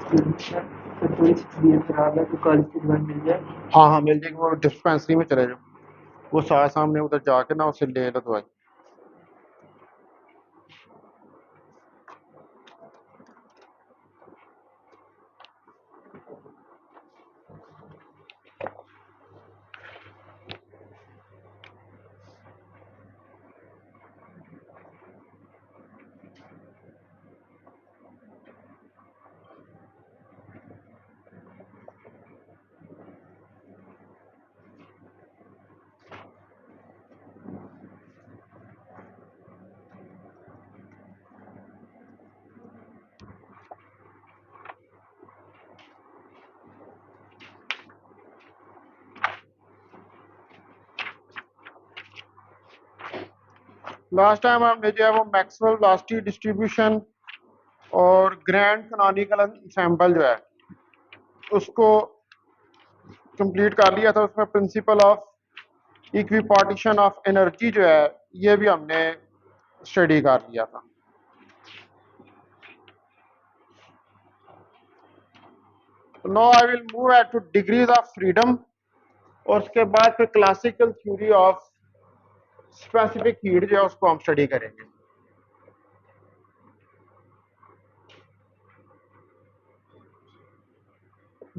Sir थोड़ी सी तबीयत खराब है तो कॉलेज की दवाई मिल जाए। हाँ हाँ मिल जाएगी, वो डिस्पेंसरी में चले जाओ, वो सामने उधर जाके ना उससे ले लो दवाई। लास्ट टाइम हमने जो है वो मैक्सवेल वेलोसिटी डिस्ट्रीब्यूशन और ग्रैंड कैनोनिकल एंसेंबल जो है उसको कंप्लीट कर लिया था। उसमें principle of equipartition of energy जो है ये भी हमने स्टडी कर लिया था। Now I will move at two degrees of freedom, और उसके बाद फिर classical theory of specific heat जो है उसको हम स्टडी करेंगे।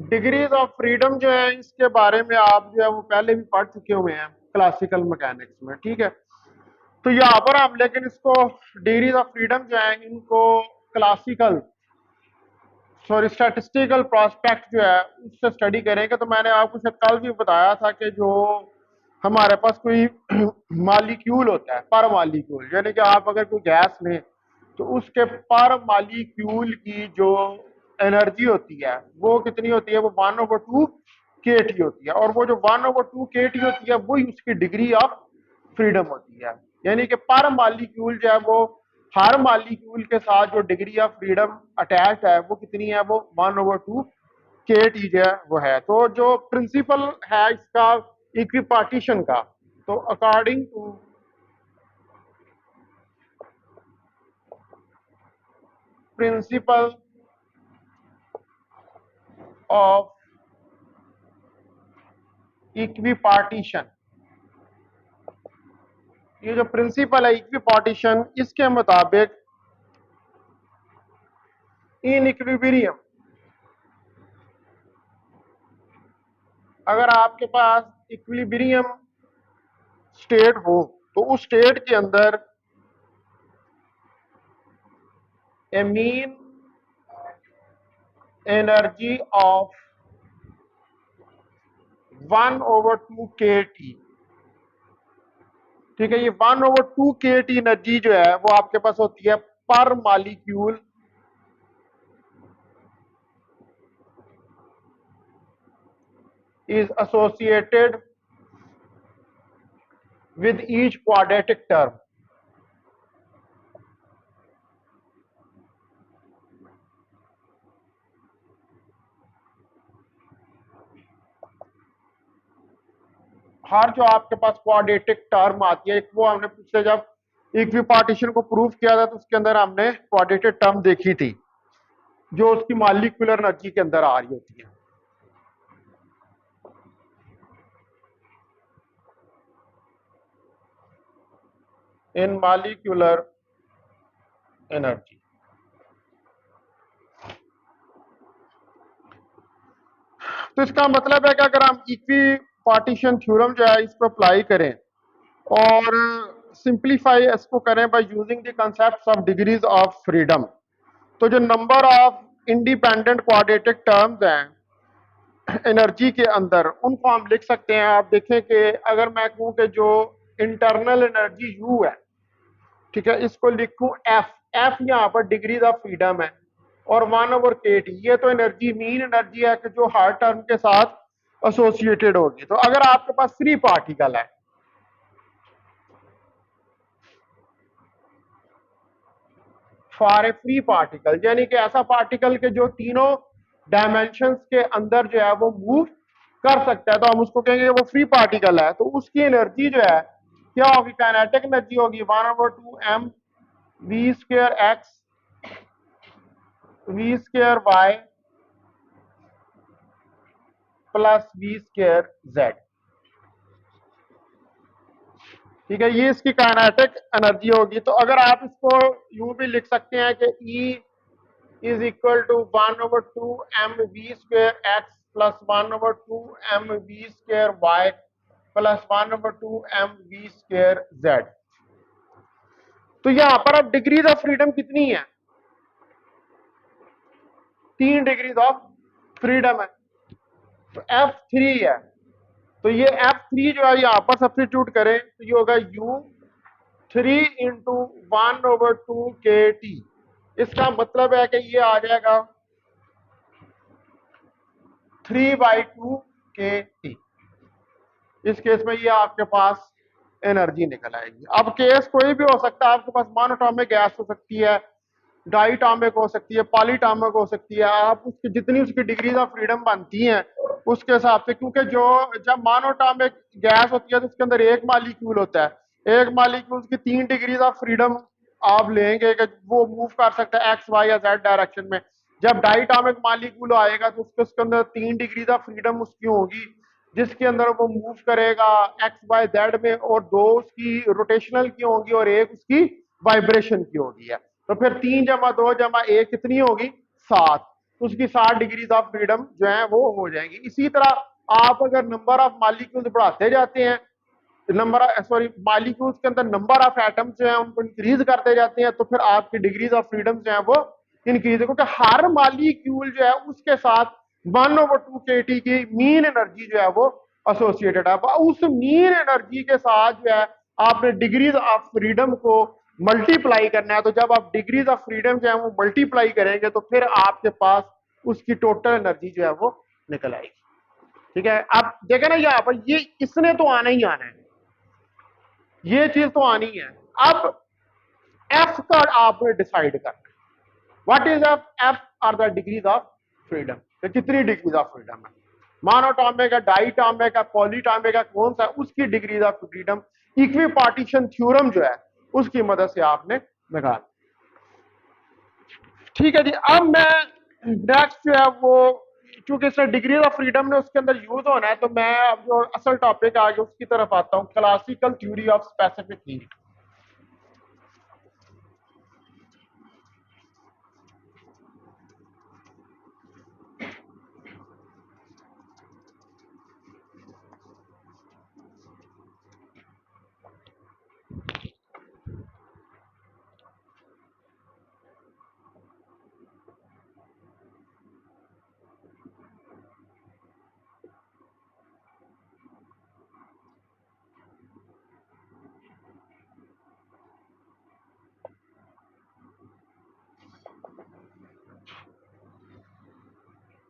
डिग्रीज ऑफ फ्रीडम जो है इसके बारे में आप जो है वो पहले भी पढ़ चुके हुए हैं क्लासिकल मैकेनिक्स में, ठीक है। तो यहाँ पर हम लेकिन इसको डिग्रीज ऑफ फ्रीडम जो है इनको क्लासिकल सॉरी स्टैटिस्टिकल प्रोस्पेक्ट जो है उससे स्टडी करेंगे। तो मैंने आपको शायद कल भी बताया था कि जो हमारे पास कोई मालिक्यूल होता है, पर मालिक्यूल, यानी कि आप अगर कोई गैस लें तो उसके पर मालिक्यूल की जो एनर्जी होती है वो कितनी होती है, वो 1/2 kT होती है, और वो जो 1/2 kT होती है वही उसकी डिग्री ऑफ फ्रीडम होती है। यानी कि पर मालिक्यूल जो है वो हर मालिक्यूल के साथ जो डिग्री ऑफ फ्रीडम अटैच है वो कितनी है, वो 1/2 kT जो है वो है। तो जो प्रिंसिपल है इसका इक्विपार्टीशन का, तो according to principle of equipartition, ये जो प्रिंसिपल है इक्विपार्टीशन, इसके मुताबिक इन इक्विलिब्रियम, अगर आपके पास इक्विलिब्रियम स्टेट हो तो उस स्टेट के अंदर ए मीन एनर्जी ऑफ 1/2 kT, ठीक है। ये 1/2 kT एनर्जी जो है वो आपके पास होती है पर molecule is associated with each quadratic term। हर जो आपके पास क्वाड्रेटिक टर्म आती है, वो हमने पिछले जब इक्विपार्टीशन को प्रूव किया था तो उसके अंदर हमने क्वाड्रेटिक टर्म देखी थी जो उसकी मॉलिक्यूलर एनर्जी के अंदर आ रही होती है। इन मॉलिक्यूलर एनर्जी, तो इसका मतलब है कि अगर हम इक्वी पार्टीशन थ्योरम जो है इसको अप्लाई करें और सिंप्लीफाई इसको करें by using the concept of degrees of freedom, तो जो number of independent quadratic terms हैं एनर्जी के अंदर उनको हम लिख सकते हैं। आप देखें कि अगर मैं कहूं कि जो इंटरनल एनर्जी यू है, ठीक है, इसको लिखूं एफ, एफ यहाँ पर डिग्रीज ऑफ फ्रीडम है, और 1/kT ये तो एनर्जी मीन एनर्जी है कि जो हर टर्म के साथ एसोसिएटेड होगी। तो अगर आपके पास फ्री पार्टिकल है, फॉर ए फ्री पार्टिकल, यानी कि ऐसा पार्टिकल के जो तीनों डायमेंशंस के अंदर जो है वो मूव कर सकता है, तो हम उसको कहेंगे वो फ्री पार्टिकल है। तो उसकी एनर्जी जो है क्या होगी, काइनेटिक एनर्जी होगी 1/2 m v² x v² y plus v square z. ठीक है, ये इसकी काइनेटिक एनर्जी होगी। तो अगर आप इसको यूं भी लिख सकते हैं कि E is equal to 1/2 mv² x plus 1/2 mv² y plus 1/2 mv² z। तो यहां पर अब डिग्रीज ऑफ फ्रीडम कितनी है? 3 डिग्रीज ऑफ फ्रीडम है। तो F3 है, तो ये F3 जो है यहां पर सब्स्टिट्यूट करें तो ये होगा U3 इंटू 1/2 kT। इसका मतलब है कि ये आ जाएगा 3/2 kT। इस केस में ये आपके पास एनर्जी निकल आएगी। अब केस कोई भी हो सकता है, आपके पास मोनोटॉमिक गैस हो सकती है, डाइटॉमिक हो सकती है, पॉलीटॉमिक हो सकती है। आप उसकी जितनी उसकी डिग्रीज ऑफ फ्रीडम बनती हैं उसके हिसाब से, क्योंकि जो जब मोनोटॉमिक गैस होती है तो उसके अंदर एक मालिक्यूल होता है, एक मालिक्यूल की 3 डिग्रीज ऑफ फ्रीडम आप लेंगे कि वो मूव कर सकता है एक्स वाई या जेड डायरेक्शन में। जब डाइटॉमिक मालिक्यूल आएगा तो उसके अंदर 3 डिग्रीज ऑफ फ्रीडम उसकी होगी, जिसके अंदर वो मूव करेगा एक्स वाई जेड में, और 2 उसकी रोटेशनल की होगी और एक उसकी वाइब्रेशन की होगी है। तो फिर 3 जमा 2 जमा 1 कितनी होगी? 7। उसकी 7 डिग्रीज ऑफ फ्रीडम जो है वो हो जाएगी। इसी तरह आप अगर नंबर ऑफ मालिक्यूल्स बढ़ाते जाते हैं, नंबर मालिक्यूल्स के अंदर नंबर ऑफ एटम्स जो है उनको इंक्रीज करते जाते हैं, तो फिर आपकी डिग्रीज ऑफ फ्रीडम जो है वो इंक्रीज है, क्योंकि हर मालिक्यूल जो है उसके साथ 1/2 kT की मीन एनर्जी जो है वो एसोसिएटेड है। उस मीन एनर्जी के साथ जो है आपने डिग्रीज ऑफ फ्रीडम को मल्टीप्लाई करना है। तो जब आप डिग्रीज ऑफ फ्रीडम जो है वो मल्टीप्लाई करेंगे तो फिर आपके पास उसकी टोटल एनर्जी जो है वो निकल आएगी। ठीक है, आप देखें ना यहाँ पर, ये इसने तो आना ही आना है, ये चीज तो आनी है। अब एफ का आपने डिसाइड करना, what is F? F R the degrees of freedom. कितनी डिग्रीज ऑफ फ्रीडम है? मोनोटॉमिक है, डाइटॉमिक है, पॉलीटॉमिक है, कौन सा है? उसकी degrees of freedom equi partition theorem जो है उसकी मदद से आपने निकाल। ठीक है जी, अब मैं नेक्स्ट जो है वो, चूंकि इसने डिग्री ऑफ फ्रीडम ने उसके अंदर यूज होना है, तो मैं अब जो असल टॉपिक आगे उसकी तरफ आता हूं, classical theory of specific heat.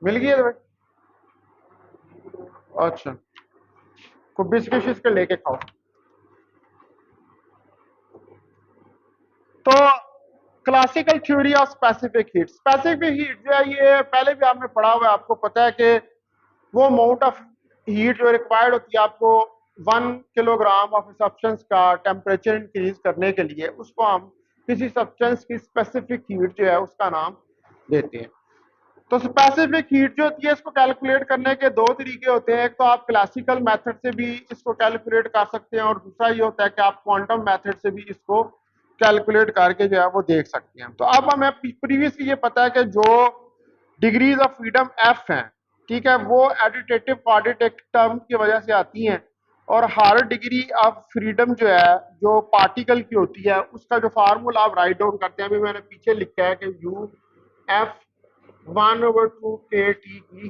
मिल गई है भाई? अच्छा, को बिस्किट के लेके खाओ। तो classical theory of specific heat, specific heat जो है ये पहले भी आपने पढ़ा हुआ है, आपको पता है कि वो अमाउंट ऑफ हीट जो रिक्वायर्ड होती है आपको 1 किलोग्राम ऑफ सब्सटेंस का टेम्परेचर इंक्रीज करने के लिए, उसको हम किसी सब्सटेंस की स्पेसिफिक हीट जो है उसका नाम देते हैं। तो स्पेसिफिक हीट जो होती है इसको कैलकुलेट करने के 2 तरीके होते हैं। एक तो आप क्लासिकल मेथड से भी इसको कैलकुलेट कर सकते हैं, और दूसरा ये होता है कि आप क्वांटम मेथड से भी इसको कैलकुलेट करके जो है वो देख सकते हैं। तो अब हमें प्रीवियसली ये पता है कि जो डिग्रीज ऑफ फ्रीडम एफ हैं, ठीक है, वो एडिटेटिव क्वाड्रेटिक टर्म की वजह से आती हैं, और हर डिग्री ऑफ फ्रीडम जो है जो पार्टिकल की होती है उसका जो फार्मूला आप राइट डाउन करते हैं, अभी मैंने पीछे लिखा है कि यू एफ 1/2 kT की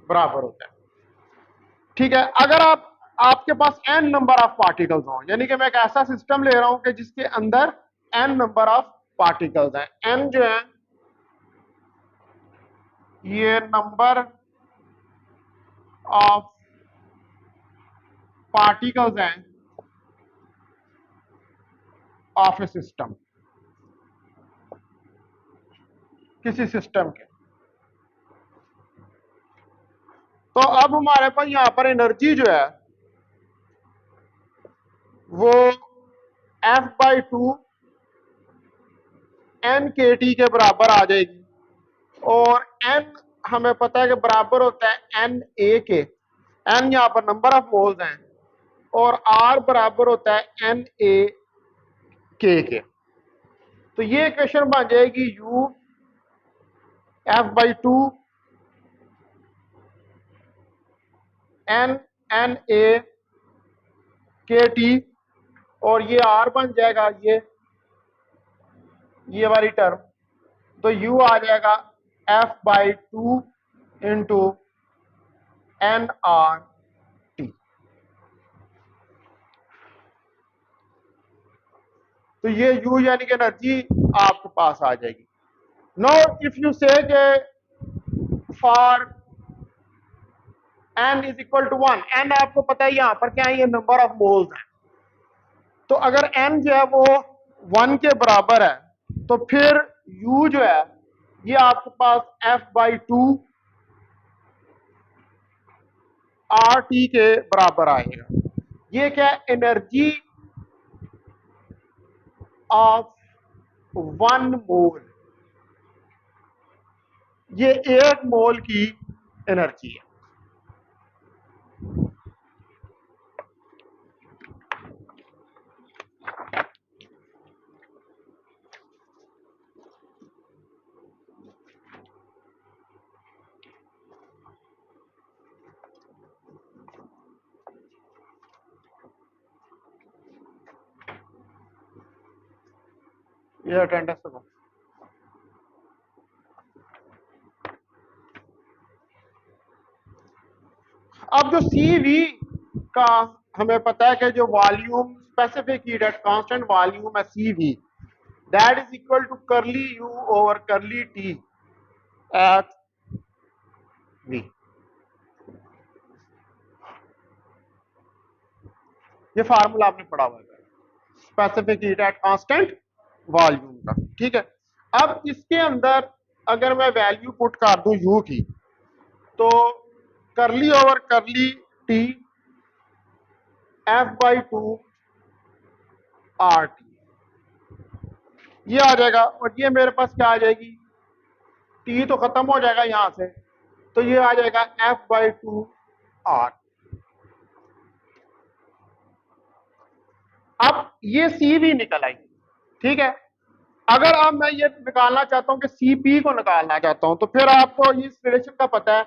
बराबर होता है। ठीक है, अगर आपके पास n नंबर ऑफ पार्टिकल्स हो, यानी कि मैं एक ऐसा सिस्टम ले रहा हूं कि जिसके अंदर n नंबर ऑफ पार्टिकल्स हैं, n जो है ये नंबर ऑफ पार्टिकल्स हैं ऑफ ए सिस्टम, किसी सिस्टम के। तो अब हमारे पास यहां पर एनर्जी जो है वो F/2 n kT के बराबर आ जाएगी, और n हमें पता है कि बराबर होता है एन ए के, एन यहाँ पर नंबर ऑफ मोल्स हैं और आर बराबर होता है एन ए के। तो ये इक्वेशन बन जाएगी यू F/2 एन ए के टी, और ये आर बन जाएगा ये वाली टर्म, तो यू आ जाएगा F/2 into N R T. तो ये यू यानी कि एनर्जी आपके पास आ जाएगी। Now if you say for n is equal to 1, n आपको पता है यहां पर क्या है, ये नंबर ऑफ मोल्स हैं। तो अगर n जो है वो 1 के बराबर है तो फिर u जो है ये आपके पास F/2 RT के बराबर आएगा। ये क्या है, एनर्जी ऑफ 1 मोल, ये 1 मोल की एनर्जी है। ये अटेंडेंस को अब जो CV का हमें पता है कि जो volume specific heat at constant volume है CV, that is equal to curly U over curly T at V। ये फार्मूला आपने पढ़ा हुआ है specific heat at constant volume का, ठीक है। अब इसके अंदर अगर मैं वैल्यू पुट कर दूं U की, तो करली over curly T F/2 RT ये आ जाएगा, और ये मेरे पास क्या आ जाएगी, T तो खत्म हो जाएगा यहां से, तो ये आ जाएगा F/2 R। अब ये CV निकल आई, ठीक है। अगर अब मैं ये निकालना चाहता हूं कि CP को निकालना चाहता हूं, तो फिर आपको इस रिलेशन का पता है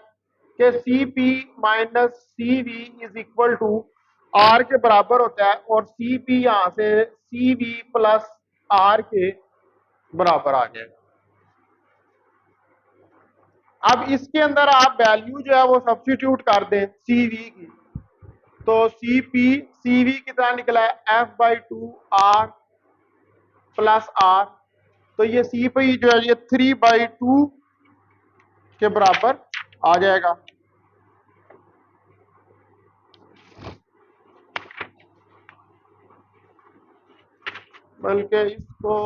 कि CP minus CV is equal to R के बराबर होता है, और CP यहां से CV प्लस R के बराबर आ जाएगा। अब इसके अंदर आप वैल्यू जो है वो सब्स्टिट्यूट कर दें CV की, तो CV कितना निकला है F/2 R प्लस R, तो ये CP जो है ये 3/2 के बराबर आ जाएगा। बल्कि इसको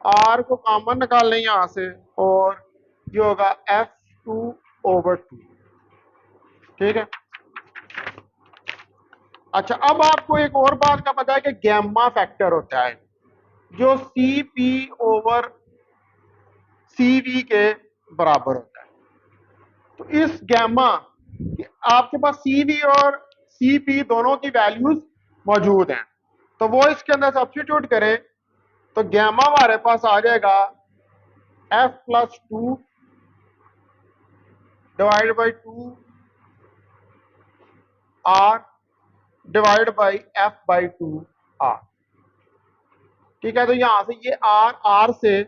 R को कॉमन निकाल लें यहां से, और ये होगा F/2/2, ठीक है। अच्छा, अब आपको एक और बात का पता है कि गैमा फैक्टर होता है जो CP ओवर CV के बराबर होता है। तो इस गैमा, आपके पास CV और CP दोनों की वैल्यूज मौजूद हैं, तो वो इसके अंदर सब्स्टिट्यूट करें तो गैमा हमारे पास आ जाएगा F+2 divide by 2 R divide by F/2 R, ठीक है। तो यहां से ये R से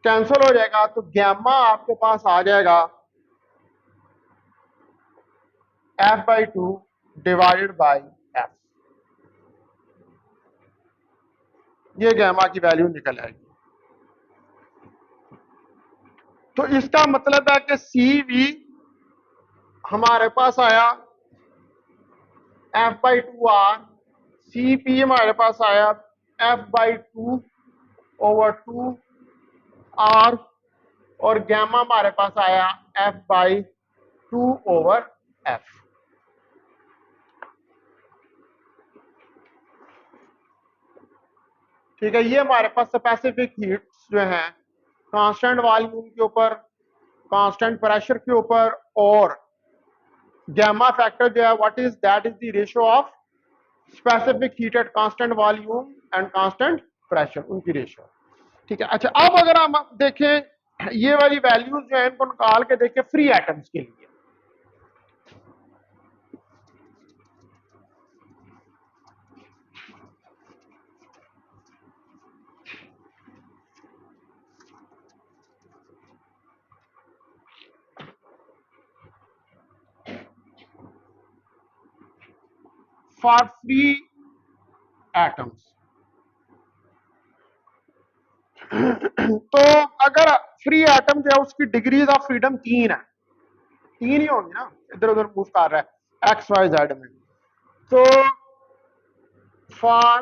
कैंसिल हो जाएगा, तो गैमा आपके पास आ जाएगा F/2 डिवाइडेड बाई F। ये गैमा की वैल्यू निकल आएगी। तो इसका मतलब है कि CV हमारे पास आया F/2 R, CP हमारे पास आया F/2 ओवर 2 R, और गैमा हमारे पास आया F/2 ओवर F। ठीक है, ये हमारे पास स्पेसिफिक हीट्स जो हैं कांस्टेंट वॉल्यूम के ऊपर कांस्टेंट प्रेशर के ऊपर, और गैमा फैक्टर जो है what is that is the ratio of specific heat at constant volume and constant pressure, उनकी रेशियो। ठीक है, अच्छा अब अगर हम देखें ये वाली वैल्यूज जो है इनको निकाल के देखें फ्री एटम्स के लिए। फॉर फ्री एटम्स तो अगर फ्री एटम जो है उसकी डिग्रीज ऑफ फ्रीडम 3 है, 3 ही होंगी ना, इधर उधर मूव कर रहा है एक्स वाई जेड में। तो for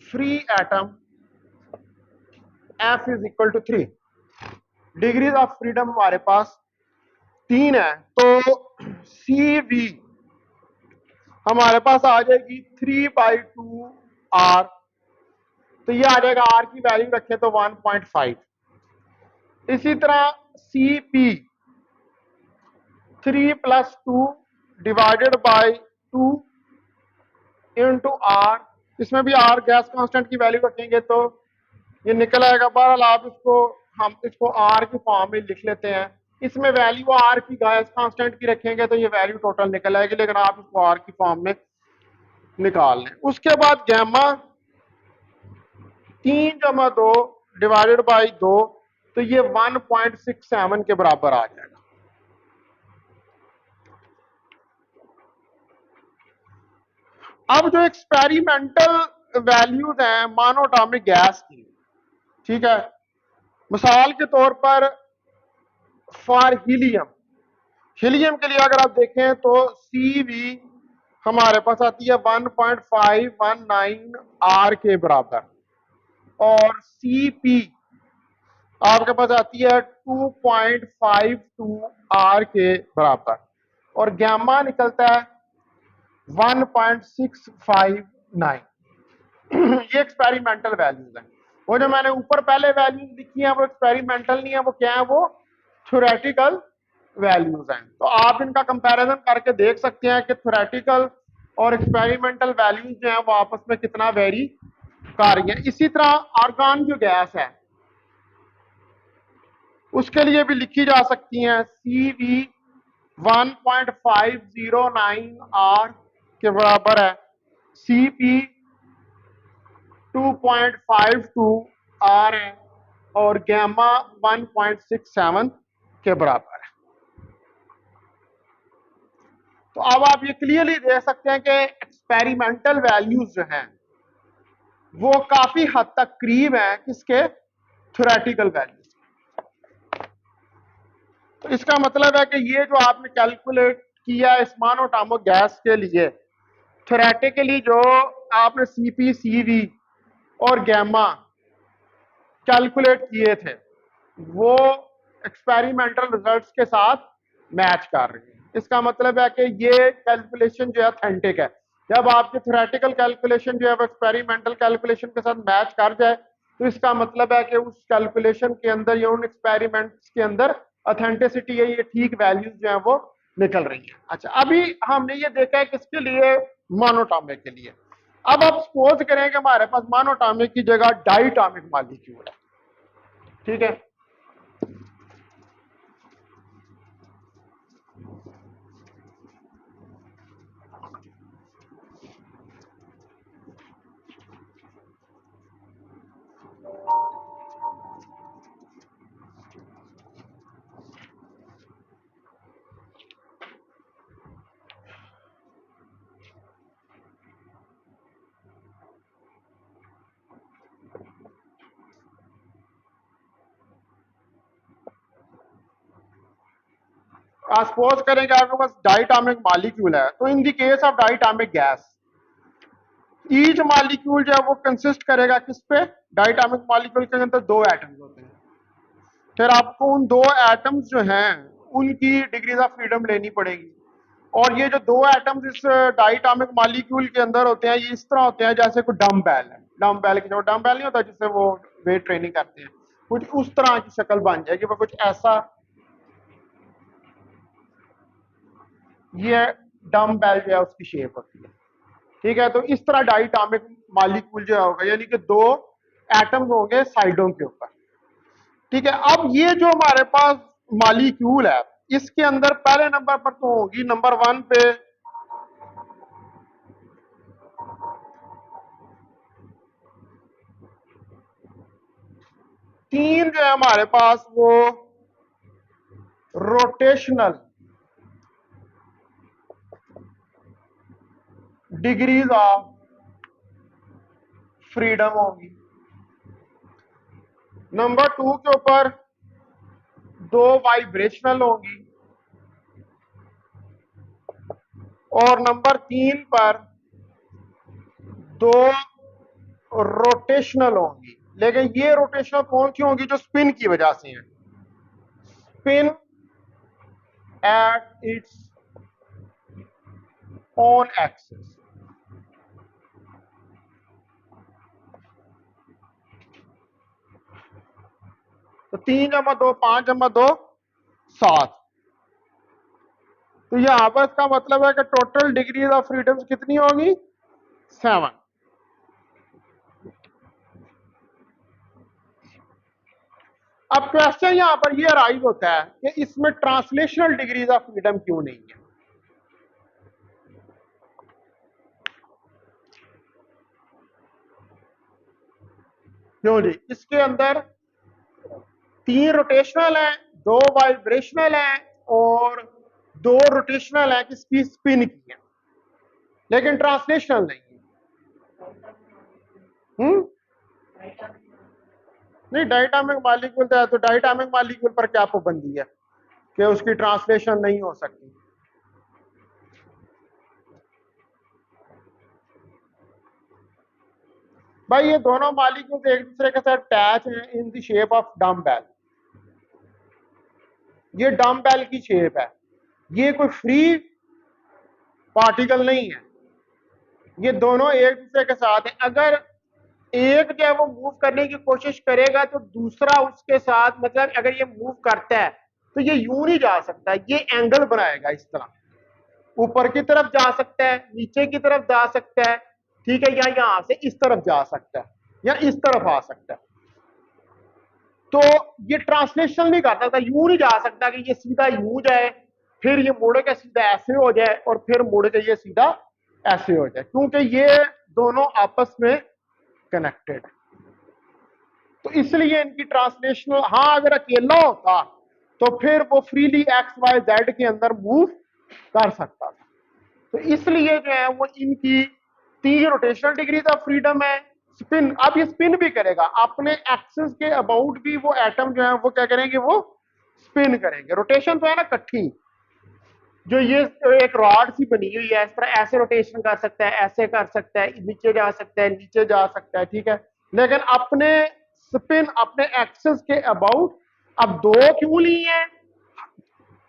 free atom f is equal to 3, degrees of freedom हमारे पास 3 है, तो सी वी हमारे पास आ जाएगी 3/2 आर, तो ये आ जाएगा आर की वैल्यू रखें तो 1.5। इसी तरह C P 3+2 divided by 2 into R, इसमें भी आर गैस कांस्टेंट की वैल्यू रखेंगे तो ये निकल आएगा। बहरहाल आप इसको हम इसको आर की फॉर्म में लिख लेते हैं, इसमें वैल्यू आर की गैस कांस्टेंट की रखेंगे तो ये वैल्यू टोटल निकल आएगी, लेकिन आप इसको आर की फॉर्म में निकाल लें। उसके बाद गैमा 3+2 डिवाइडेड बाई 2, तो ये 1.67 के बराबर आ जाएगा। अब जो एक्सपेरिमेंटल वैल्यूज हैं मोनोटॉमिक गैस की, ठीक है, मिसाल के तौर पर फॉर हीलियम, हीलियम के लिए अगर आप देखें तो सी वी हमारे पास आती है 1.519 आर के बराबर, और सी पी आपके पास आती है 2.52 आर के बराबर, और गैमा निकलता है 1.659। ये एक्सपेरिमेंटल वैल्यूज हैं। वो जो मैंने ऊपर पहले वैल्यूज लिखी हैं वो एक्सपेरिमेंटल नहीं है, वो क्या है, वो थ्योरेटिकल वैल्यूज हैं। तो आप इनका कंपैरिजन करके देख सकते हैं कि थ्योरेटिकल और एक्सपेरिमेंटल वैल्यूज जो हैं वो आपस में कितना वेरी कर रही हैं। इसी तरह आर्गन जो गैस है उसके लिए भी लिखी जा सकती हैं, सी वी 1.509 आर के बराबर है, सी पी 2.52 आर है, और गैमा 1.67 के बराबर है। तो अब आप ये क्लियरली देख सकते हैं कि एक्सपेरिमेंटल वैल्यूज जो हैं वो काफी हद तक करीब हैं किसके, थ्योरेटिकल वैल्यूज। तो इसका मतलब है कि ये जो आपने कैलकुलेट किया इस मोनोटॉमिक गैस के लिए, थ्योरेटिकली जो आपने सीपी सीवी और गैमा कैलकुलेट किए थे वो एक्सपेरिमेंटल रिजल्ट्स के साथ मैच कर रही है। इसका मतलब है कि ये कैलकुलेशन जो है ऑथेंटिक है। जब आपके थ्योरेटिकल कैलकुलेशन जो है वो एक्सपेरिमेंटल कैलकुलेशन के साथ मैच कर जाए तो इसका मतलब है कि उस कैलकुलेशन के अंदर या उन एक्सपेरिमेंट्स के अंदर ऑथेंटिसिटी है, ये ठीक वैल्यूज जो है वो निकल रही है। अच्छा, अभी हमने ये देखा है किसके लिए, मोनोटॉमिक के लिए। अब आप सपोज करें कि हमारे पास मोनोटॉमिक की जगह डाइटॉमिक मॉलिक्यूल है, ठीक है। सपोज करें कि आपके पास डाइटॉमिक मॉलिक्यूल है, तो in the case of diatomic gas each molecule जो है वो कंसिस्ट करेगा किस पे, डाइटॉमिक मॉलिक्यूल के अंदर 2 एटम्स होते हैं। फिर आपको उन 2 एटम्स जो हैं उनकी डिग्रीज ऑफ फ्रीडम लेनी पड़ेगी, और ये जो 2 एटम्स इस डाइटॉमिक मॉलिक्यूल के अंदर होते हैं ये इस तरह होते हैं जैसे कोई डम्बेल है, डम्बेल की जो डम्बेल नहीं होता जिससे वो वेट ट्रेनिंग करते हैं, कुछ उस तरह की शक्ल बन जाएगी, वो कुछ ऐसा ये डम बेल जो है उसकी शेप होती है। ठीक है, तो इस तरह डाइटामिक मॉलिक्यूल जो होगा, यानी कि दो एटम्स होंगे साइडों के ऊपर। ठीक है, अब ये जो हमारे पास मॉलिक्यूल है, इसके अंदर पहले नंबर पर तो होगी, नंबर 1 पे तीन जो है हमारे पास वो रोटेशनल डिग्रीज ऑफ फ्रीडम होगी। नंबर 2 के ऊपर दो वाइब्रेशनल होंगी, और नंबर 3 पर दो रोटेशनल होंगी। लेकिन ये रोटेशनल कौन सी होंगी? जो स्पिन की वजह से हैं, spin at its own axis. तो 3 जमा 2 5 जमा 2 7। तो यहां पर इसका मतलब है कि टोटल डिग्रीज ऑफ फ्रीडम कितनी होगी? 7। अब क्वेश्चन यहां पर ये अराइज होता है कि इसमें ट्रांसलेशनल डिग्रीज ऑफ फ्रीडम क्यों नहीं है? क्यों जी? इसके अंदर 3 रोटेशनल है, 2 वाइब्रेशनल है, और 2 रोटेशनल है किसकी? स्पिन की है, लेकिन ट्रांसलेशनल नहीं है। नहीं, डायटामिक मॉलिक्यूल तो है, तो डायटामिक मॉलिक्यूल पर क्या पाबंदी है कि उसकी ट्रांसलेशन नहीं हो सकती? भाई ये दोनों मॉलिक्यूल एक दूसरे के साथ अटैच हैं in the shape of dumbbell. ये डम्बेल की शेप है, ये कोई फ्री पार्टिकल नहीं है, ये दोनों एक दूसरे के साथ हैं। अगर एक जो है वो मूव करने की कोशिश करेगा तो दूसरा उसके साथ, मतलब अगर ये मूव करता है तो ये यूं नहीं जा सकता, ये एंगल बनाएगा इस तरह, ऊपर की तरफ जा सकता है, नीचे की तरफ जा सकता है, ठीक है, या यहां से इस तरफ जा सकता है, या इस तरफ आ सकता है। तो ये ट्रांसलेशन नहीं कर सकता, यूं नहीं जा सकता कि ये सीधा यूं जाए, फिर ये मुड़ के सीधा ऐसे हो जाए, और फिर मुड़ के ये सीधा ऐसे हो जाए, क्योंकि ये दोनों आपस में कनेक्टेड है। तो इसलिए इनकी ट्रांसलेशनल, हाँ अगर अकेला होता तो फिर वो फ्रीली एक्स वाई जेड के अंदर मूव कर सकता था। तो इसलिए जो है वो इनकी 3 रोटेशनल डिग्रीज ऑफ फ्रीडम है। स्पिन, अब ये स्पिन भी करेगा अपने एक्सिस के अबाउट भी, वो एटम जो है वो क्या करेंगे? वो स्पिन करेंगे। रोटेशन तो है ना इकट्ठी, जो ये एक रॉड सी बनी हुई है, इस पर ऐसे रोटेशन कर सकता है, ऐसे कर सकता है, नीचे जा सकता है, नीचे जा सकता है, ठीक है, लेकिन अपने स्पिन अपने एक्सिस के अबाउट अब दो क्यों ली है?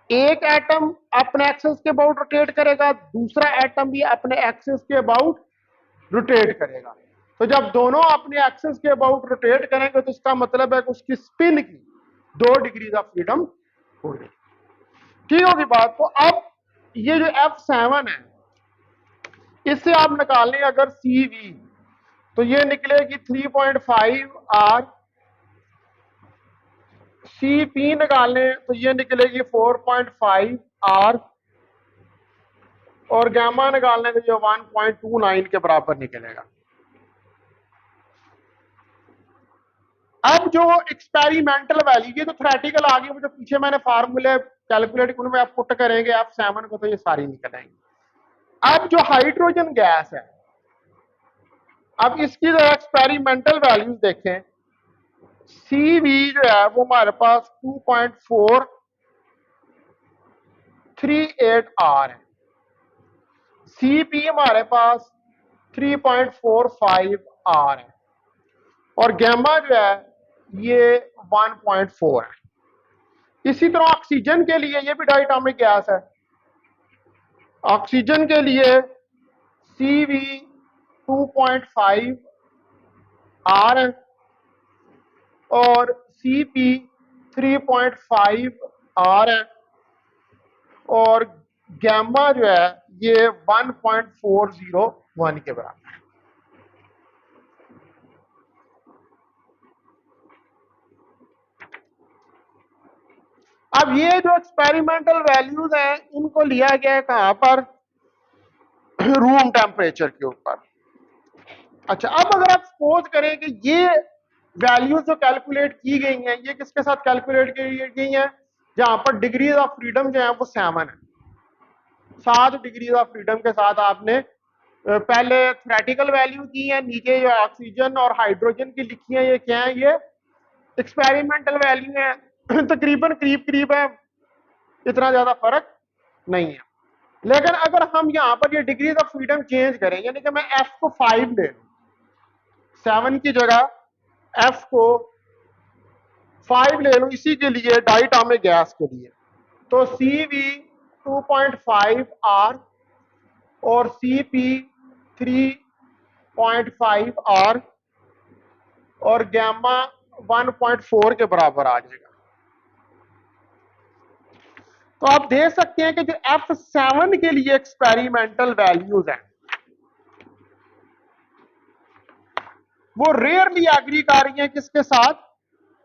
एक एटम अपने एक्सिस के अबाउट रोटेट करेगा, दूसरा एटम भी अपने एक्सिस के अबाउट रोटेट करेगा। तो जब दोनों अपने एक्सिस के अबाउट रोटेट करेंगे तो इसका मतलब है कि उसकी स्पिन की 2 डिग्रीज ऑफ फ्रीडम होगी। ठीक होगी बात? तो अब ये जो F7 है, इससे आप निकालें अगर CV, तो ये निकलेगी 3.5 R। CP निकालें तो ये निकलेगी 4.5 R, और गामा निकालने तो ये 1.29 के बराबर निकलेगा। अब जो एक्सपेरिमेंटल वैल्यू, ये तो थ्योरेटिकल आ गई, वो जो पीछे मैंने फार्मूले कैलकुलेट उनमें आप पुट करेंगे F7 को, तो ये सारी निकल आएंगी। अब जो हाइड्रोजन गैस है, अब इसकी जो एक्सपेरिमेंटल वैल्यूज देखें, CV जो है वो हमारे पास 2.438 R है, CP हमारे पास 3.45 R है, और गैमा जो है ये 1.4 है। इसी तरह ऑक्सीजन के लिए, ये भी डायटोमिक गैस है, ऑक्सीजन के लिए CV 2.5 R है, और CP 3.5 R है, और गैमा जो है ये 1.401 के बराबर है। अब ये जो एक्सपेरिमेंटल वैल्यूज हैं इनको लिया गया है कहां पर, रूम टेम्परेचर के ऊपर। अच्छा, अब अगर आप सपोज करें कि ये वैल्यूज जो कैलकुलेट की गई हैं ये किसके साथ कैलकुलेट की गई हैं, जहां पर डिग्रीज ऑफ फ्रीडम जो है वो 7 है। 7 डिग्रीज ऑफ फ्रीडम के साथ आपने पहले थ्योरेटिकल वैल्यू की है, नीचे जो ऑक्सीजन और हाइड्रोजन की लिखी है ये क्या है, ये एक्सपेरिमेंटल वैल्यू है। तकरीबन करीब करीब है, इतना ज्यादा फर्क नहीं है। लेकिन अगर हम यहां पर ये डिग्रीज ऑफ फ्रीडम चेंज करें, यानी कि मैं एफ को 5 ले लूं, 7 की जगह एफ को 5 ले लूं इसी के लिए डाइटामिक गैस के लिए, तो सी वी 2.5 आर और सी पी 3.5 आर और गैमा 1.4 के बराबर आ जाएगा। तो आप देख सकते हैं कि जो F7 के लिए एक्सपेरिमेंटल वैल्यूज हैं वो रेयरली एग्री कर रही हैं किसके साथ,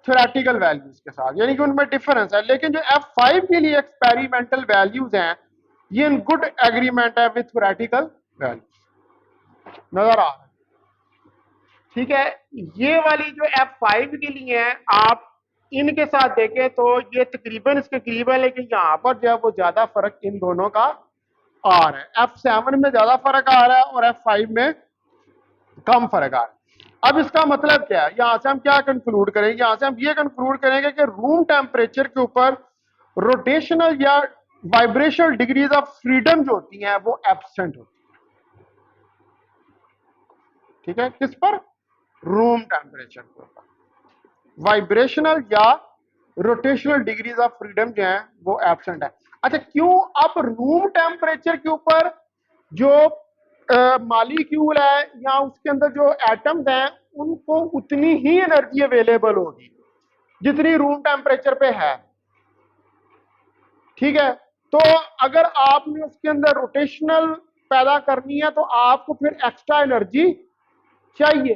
थ्योरेटिकल वैल्यूज के साथ, यानी कि उनमें डिफरेंस है। लेकिन जो F5 के लिए एक्सपेरिमेंटल वैल्यूज हैं ये इन गुड एग्रीमेंट है विद थ्योरेटिकल वैल्यूज, नजर आ रहा है। ठीक है, ये वाली जो F5 के लिए है आप इनके साथ देखें तो ये तकरीबन इसके करीब है, लेकिन यहां पर जो है वो ज्यादा फर्क इन दोनों का आ रहा है। F7 में ज्यादा फर्क आ रहा है और F5 में कम फर्क आ रहा है। अब इसका मतलब क्या है, यहां से हम क्या कंक्लूड करेंगे, यहां से हम ये कंक्लूड करेंगे कि रूम टेम्परेचर के ऊपर रोटेशनल या वाइब्रेशनल डिग्रीज ऑफ फ्रीडम जो होती हैं वो एब्सेंट होती है। ठीक है, किस पर, रूम टेम्परेचर के ऊपर वाइब्रेशनल या रोटेशनल डिग्रीज ऑफ फ्रीडम जो है वो एब्सेंट है। अच्छा, क्यों, अब रूम टेम्परेचर के ऊपर जो मालिक्यूल है या उसके अंदर जो एटम्स हैं उनको उतनी ही एनर्जी अवेलेबल होगी जितनी रूम टेम्परेचर पे है। ठीक है, तो अगर आपने उसके अंदर रोटेशनल पैदा करनी है तो आपको फिर एक्स्ट्रा एनर्जी चाहिए।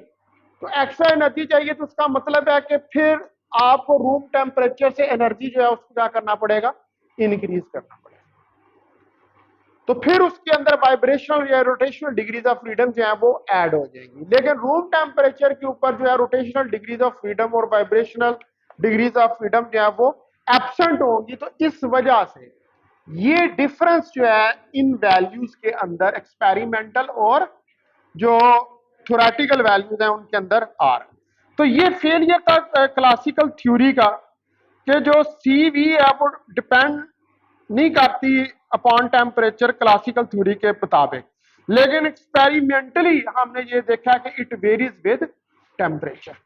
तो एक्स्ट्रा एनर्जी चाहिए तो उसका मतलब है कि फिर आपको रूम टेम्परेचर से एनर्जी जो है उसको क्या करना पड़ेगा, इंक्रीज करना पड़ेगा। तो फिर उसके अंदर वाइब्रेशनल या रोटेशनल डिग्रीज ऑफ फ्रीडम जो है वो ऐड हो जाएंगी। लेकिन रूम टेम्परेचर के ऊपर जो है रोटेशनल डिग्रीज ऑफ फ्रीडम और वाइब्रेशनल डिग्रीज ऑफ फ्रीडम जो है वो एब्सेंट होंगी। तो इस वजह से ये डिफरेंस जो है इन वैल्यूज के अंदर एक्सपेरिमेंटल और जो थ्योरेटिकल वैल्यूज हैं उनके अंदर आ रहा है। तो ये फेलियर का क्लासिकल थ्योरी का कि जो सी वी है वो डिपेंड नहीं करती अपॉन टेम्परेचर क्लासिकल थ्योरी के मुताबिक, लेकिन एक्सपेरिमेंटली हमने ये देखा कि इट वेरीज विद टेम्परेचर।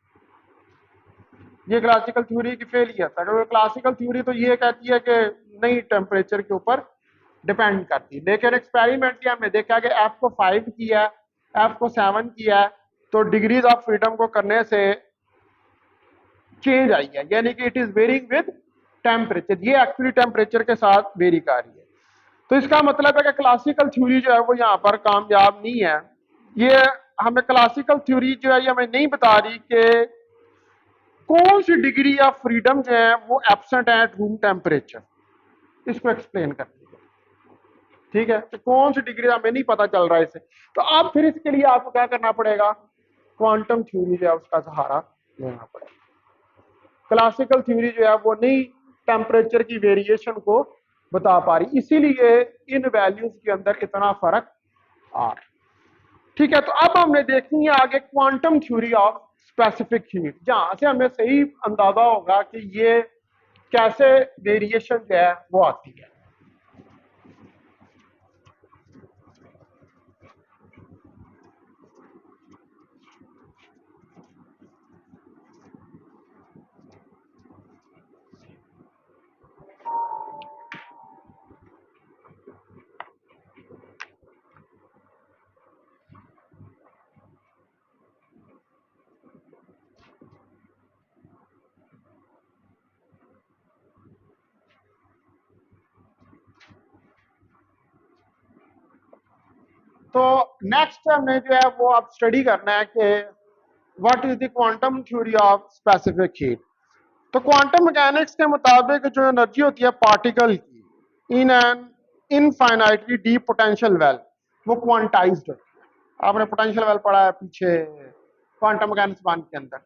ये क्लासिकल थ्योरी की फेलियर था, क्योंकि क्लासिकल थ्योरी तो ये कहती है कि नहीं टेम्परेचर के ऊपर डिपेंड करती, लेकिन एक्सपेरिमेंटली हमने देखा कि एफ को 5 किया है, एफ को 7 किया है, तो डिग्रीज ऑफ फ्रीडम को करने से चेंज आई है, यानी कि it is varying with temperature, ये एक्चुअली टेम्परेचर के साथ वेरी कर रही है। तो इसका मतलब है कि क्लासिकल थ्योरी जो है वो यहाँ पर कामयाब नहीं है। ये हमें क्लासिकल थ्योरी जो है ये हमें नहीं बता रही कि कौन सी डिग्री ऑफ फ्रीडम जो है वो एब्सेंट है एट रूम टेम्परेचर, इसको एक्सप्लेन करती है। ठीक है, तो कौन सी डिग्री हमें नहीं पता चल रहा है इसे, तो अब फिर इसके लिए आपको क्या करना पड़ेगा, क्वांटम थ्योरी जो है उसका सहारा लेना पड़ेगा। क्लासिकल थ्योरी जो है वो नहीं टेम्परेचर की वेरिएशन को बता पा रही, इसीलिए इन वैल्यूज के अंदर इतना फर्क आ रहा है। ठीक है, तो अब हमने देखनी है आगे quantum theory of specific heat, जहां से हमें सही अंदाजा होगा कि ये कैसे वेरिएशन जो है वो आती है। तो नेक्स्ट हमने जो है वो अब स्टडी करना है कि what is the quantum theory of specific heat. तो क्वांटम मैकेनिक्स के मुताबिक जो एनर्जी होती है पार्टिकल की in an infinitely deep potential well, वो क्वांटाइज्ड होती है। आपने पोटेंशियल वेल पढ़ा है पीछे क्वांटम मैकेनिक्स वन के अंदर।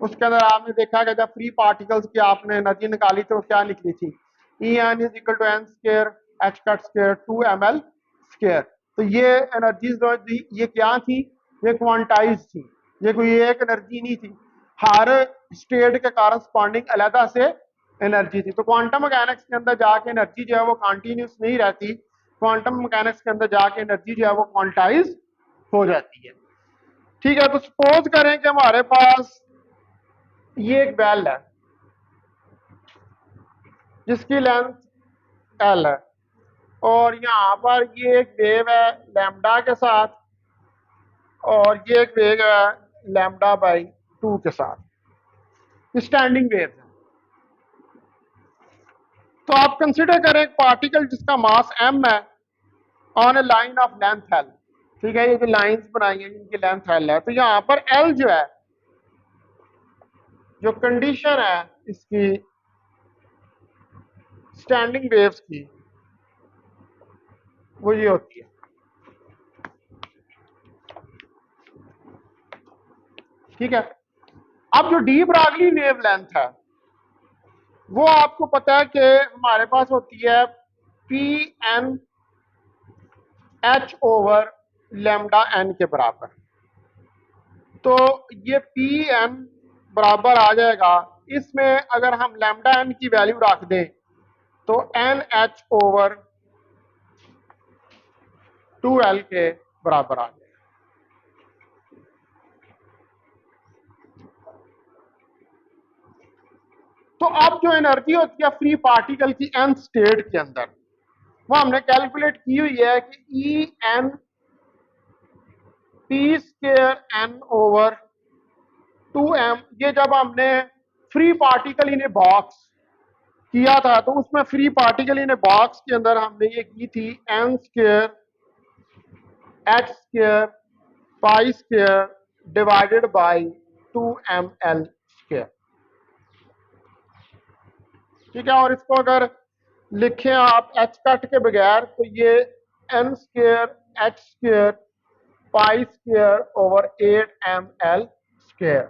उसके अंदर आपने देखा कि जब फ्री पार्टिकल्स की आपने एनर्जी निकाली तो क्या निकली थी, E N is equal to n square h cut square 2 ml square. तो ये एनर्जीज जो थी ये क्या थी, ये क्वांटाइज थी, ये कोई एक एनर्जी नहीं थी, हर स्टेट के कारस्पॉन्डिंग अलहदा से एनर्जी थी। तो क्वांटम मैकेनिक्स के अंदर जाके एनर्जी जो है वो कंटिन्यूस नहीं रहती, क्वांटम मैकेनिक्स के अंदर जाके एनर्जी जो है वो क्वांटाइज हो जाती है। ठीक है, तो सपोज करें कि हमारे पास ये एक बेल है जिसकी लेंथ एल है और यहाँ पर ये एक वेव है लैम्डा के साथ और ये एक वेव है लैम्डा बाई 2 के साथ, स्टैंडिंग वेव है। तो आप कंसिडर करें एक पार्टिकल जिसका मास m है on A line of length L. ठीक है, ये जो लाइंस बनाई हैं इनकी लेंथ एल है, तो यहाँ पर एल जो है, जो कंडीशन है इसकी स्टैंडिंग वेव्स की, वो ये होती है। ठीक है, अब जो डी ब्रॉगली वेव लेंथ है वो आपको पता है कि हमारे पास होती है P N H over lambda N के बराबर। तो ये पी एन बराबर आ जाएगा, इसमें अगर हम लेमडा एन की वैल्यू रख दें तो एन एच ओवर 2L के बराबर आ जाएगा। तो अब जो एनर्जी होती है फ्री पार्टिकल की एन स्टेट के अंदर, वो हमने कैलकुलेट की हुई है कि E N P square N over 2m। ये जब हमने free particle in a box किया था तो उसमें free particle in a box के अंदर हमने ये की थी n square h square pi square divided by 2ml square. ठीक है, और इसको अगर लिखें आप एच कट के बगैर तो ये n square h square pi square over 8ml square.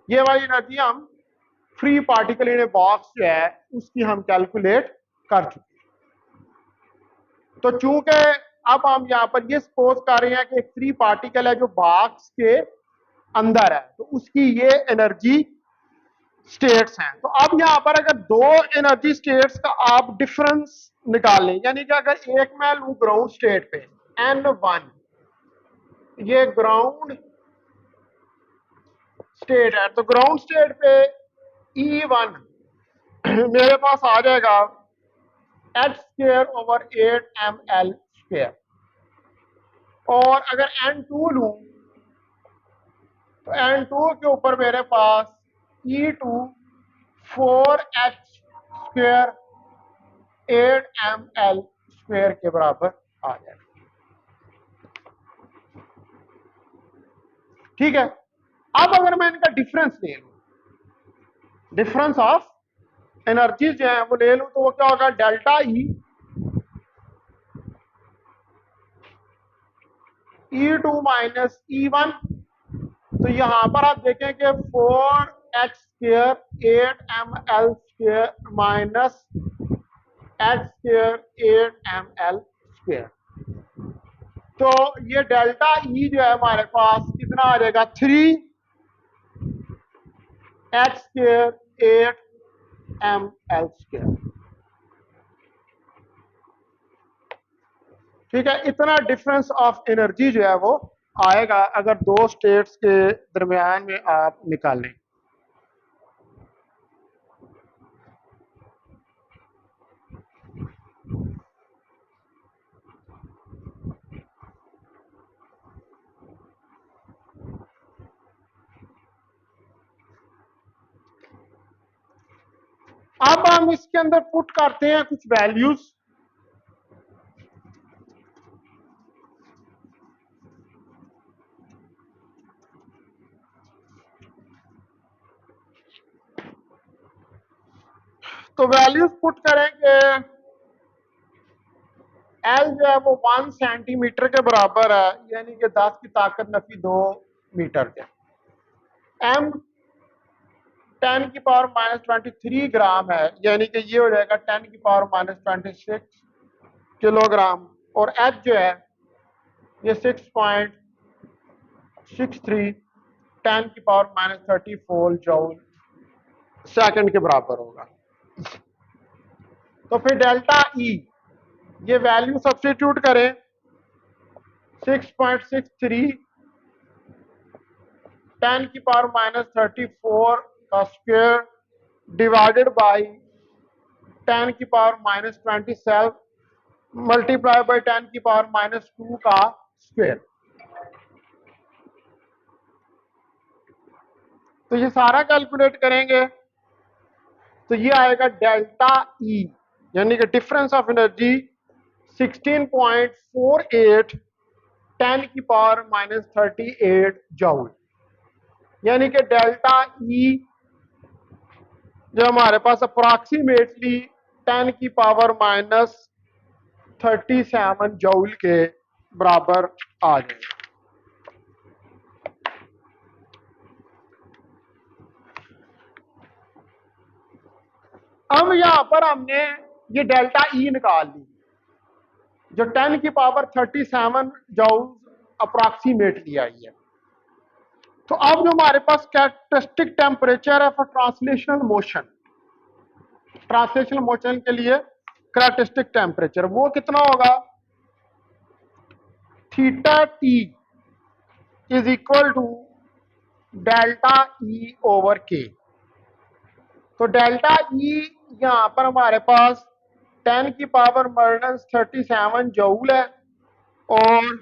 ये वाली एनर्जी हम free particle in a box जो है उसकी हम कैलकुलेट कर चुके हैं। तो चूंकि अब हम यहाँ पर ये सपोज कर रहे हैं कि एक फ्री पार्टिकल है जो बॉक्स के अंदर है, तो उसकी ये एनर्जी स्टेट्स हैं। तो अब यहाँ पर अगर दो एनर्जी स्टेट्स का आप डिफरेंस निकालें, यानी कि अगर एक मैं लूं ग्राउंड स्टेट पे N1, ये ग्राउंड स्टेट है, तो ग्राउंड स्टेट पे E1 मेरे पास आ जाएगा H square over 8ml square. और अगर N2 लूं तो N2 के ऊपर मेरे पास E2 4h square 8ml square के बराबर आ जाएगा। ठीक है, अब अगर मैं इनका डिफरेंस ले लूं, डिफरेंस ऑफ एनर्जी जो है वो ले लूं, तो वो क्या होगा डेल्टा E2 माइनस E1। तो यहां पर आप देखें कि 4h square 8ml square minus h square 8ml square. तो ये डेल्टा E जो है हमारे पास कितना आ जाएगा 3h स्क्वायर 8ml स्क्वायर। ठीक है, इतना डिफरेंस ऑफ एनर्जी जो है वो आएगा अगर दो स्टेट्स के दरमियान में आप निकालें। अब हम इसके अंदर पुट करते हैं कुछ वैल्यूज तो वैल्यूज पुट करेंगे, एल जो है वो 1 सेंटीमीटर के बराबर है, यानी कि 10 की ताकत नफी 2 मीटर के। एम 10 की पावर माइनस 23 ग्राम है, यानी कि ये हो जाएगा 10 की पावर माइनस 26 किलोग्राम। और एच जो है ये 6.63 10 की पावर माइनस 34 जूल सेकंड के बराबर होगा। तो फिर डेल्टा ई ये वैल्यू सब्स्टिट्यूट करें, 6.63 10 की पावर माइनस 34 का स्क्वायर डिवाइडेड बाई 10 की पावर माइनस 27 मल्टीप्लाई बाई 10 की पावर माइनस 2 का स्क्वायर। तो ये सारा कैलकुलेट करेंगे तो ये आएगा डेल्टा ई, यानी कि डिफरेंस ऑफ एनर्जी 16.48 10 की पावर माइनस 38 जूल, यानी कि डेल्टा ई जो हमारे पास अप्रोक्सीमेटली 10 की पावर माइनस 37 जूल के बराबर आ जाएगा। अब यहां पर हमने ये डेल्टा ई निकाल ली जो 10 की पावर 37 जूल अप्रोक्सीमेटली आई है। तो अब जो हमारे पास कैरेक्टरिस्टिक टेम्परेचर है for translational motion, translational motion के लिए कैरेक्टरिस्टिक टेम्परेचर वो कितना होगा, theta T is equal to delta E over K. तो डेल्टा ई यहां पर हमारे पास 10 की पावर माइनस 37 जूल है और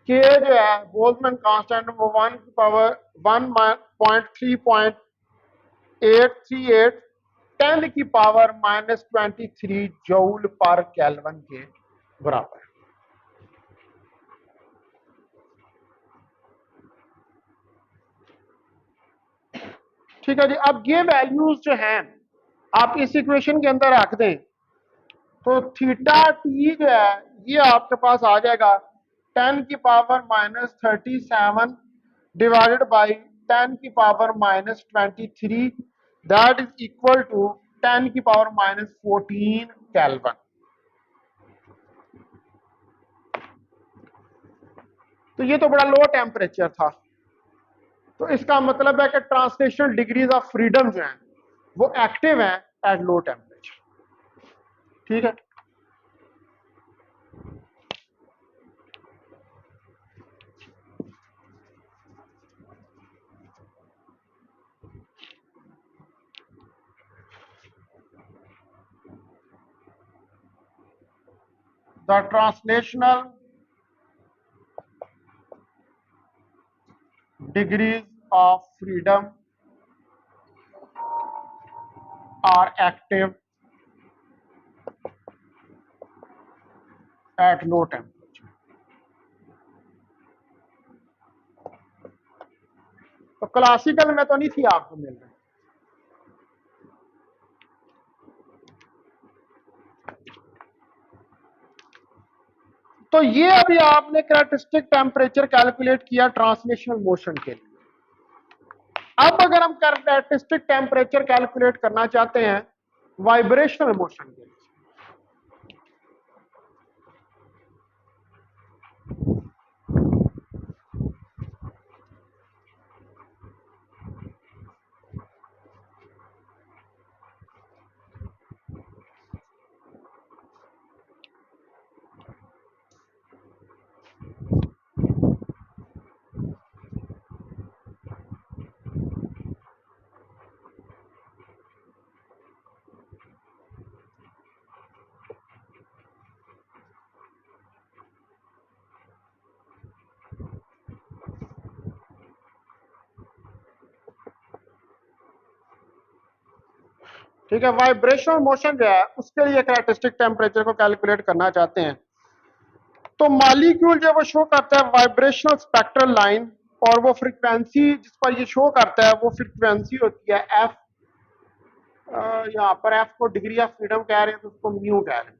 के जो है बोल्ट्जमैन कांस्टेंट वो 1 की पावर 1.3.838 10 की पावर माइनस 23 जूल पर केल्विन के बराबर। ठीक है जी। अब ये वैल्यूज जो हैं आप इस इक्वेशन के अंदर रख दें तो थीटा टी जो है ये आपके पास आ जाएगा 10 की पावर माइनस 37 डिवाइडेड बाई 10 की power minus 23 that is equal to 10 की पावर माइनस 14 केल्विन। तो ये तो बड़ा लो टेम्परेचर था, तो इसका मतलब है कि ट्रांसलेशनल डिग्रीज ऑफ फ्रीडम जो हैं वो एक्टिव हैं एट लो टेम्परेचर। ठीक है। The translational degrees of freedom are active at low temperature. तो क्लासिकल में तो नहीं थी आपको मिल रही। तो ये अभी आपने कैरेक्टरिस्टिक टेम्परेचर कैलकुलेट किया ट्रांसलेशनल मोशन के लिए। अब अगर हम कैरेक्टरिस्टिक टेम्परेचर कैलकुलेट करना चाहते हैं वाइब्रेशनल मोशन के लिए, ठीक है, वाइब्रेशनल मोशन जो है उसके लिए कैरेक्टरिस्टिक टेम्परेचर को कैलकुलेट करना चाहते हैं तो मॉलिक्यूल जो वो शो करता है वाइब्रेशनल स्पेक्ट्रल लाइन और वो फ्रीक्वेंसी जिस पर ये शो करता है वो फ्रीक्वेंसी होती है एफ यहाँ पर एफ को डिग्री ऑफ फ्रीडम कह रहे हैं तो उसको म्यू कह रहे हैं।